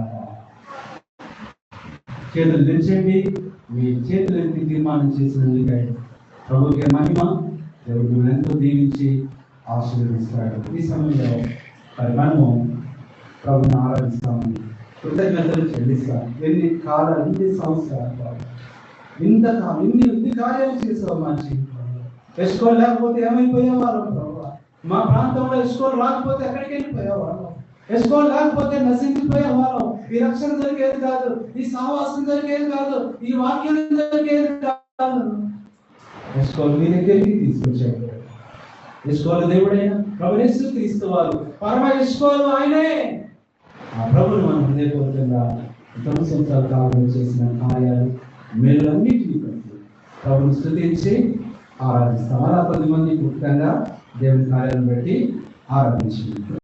Speaker 1: చేతులు తెచ్చండి. మీ చేతులు ఎత్తి తీర్మానం చేసినందుకే ప్రభుకే మహిమ. దేవుడు ఎంతో దీవించి ఆశీర్వదిస్తాడు. ఈ సమయంలో మనము ప్రభుని ఆరాధిస్తాము, కృతజ్ఞతలు చెల్లిస్తాం. ఎన్ని సంవత్సరాలు ఇన్ని కార్యాలు చేసావు మా జీవితంలో. ఎస్కోలు లేకపోతే ఏమైపోయేవాళ్ళం ప్రభు? మా ప్రాంతంలో ఎస్కోలు రాకపోతే ఎక్కడికి వెళ్ళిపోయేవాళ్ళం? ఎస్కోలు లేకపోతే నశించిపోయేవాళ్ళం. ఈ రక్షణ జరిగేది కాదు, ఈ సహవాసం జరిగేది కాదు, ఈ వాక్యం జరిగేది కాదు. ఎస్కోలు మీ దగ్గరికి తీసుకొచ్చాడు. ఎస్కోలు దేవుడైనా ప్రభు యేసు క్రీస్తు వారు పరమ ఎస్కోలు ఆయనే. ఆ ప్రభుని మనం హృదయపూర్వకంగా 9 సంవత్సరాల కాలంలో చేసిన కార్యాలు మేలులన్నింటినీ బట్టి ప్రభుని స్తుతించి ఆరాధిస్తాం. అలా 10 మంది ముఖ్యంగా దేవుని కార్యాలను బట్టి ఆరాధించింది.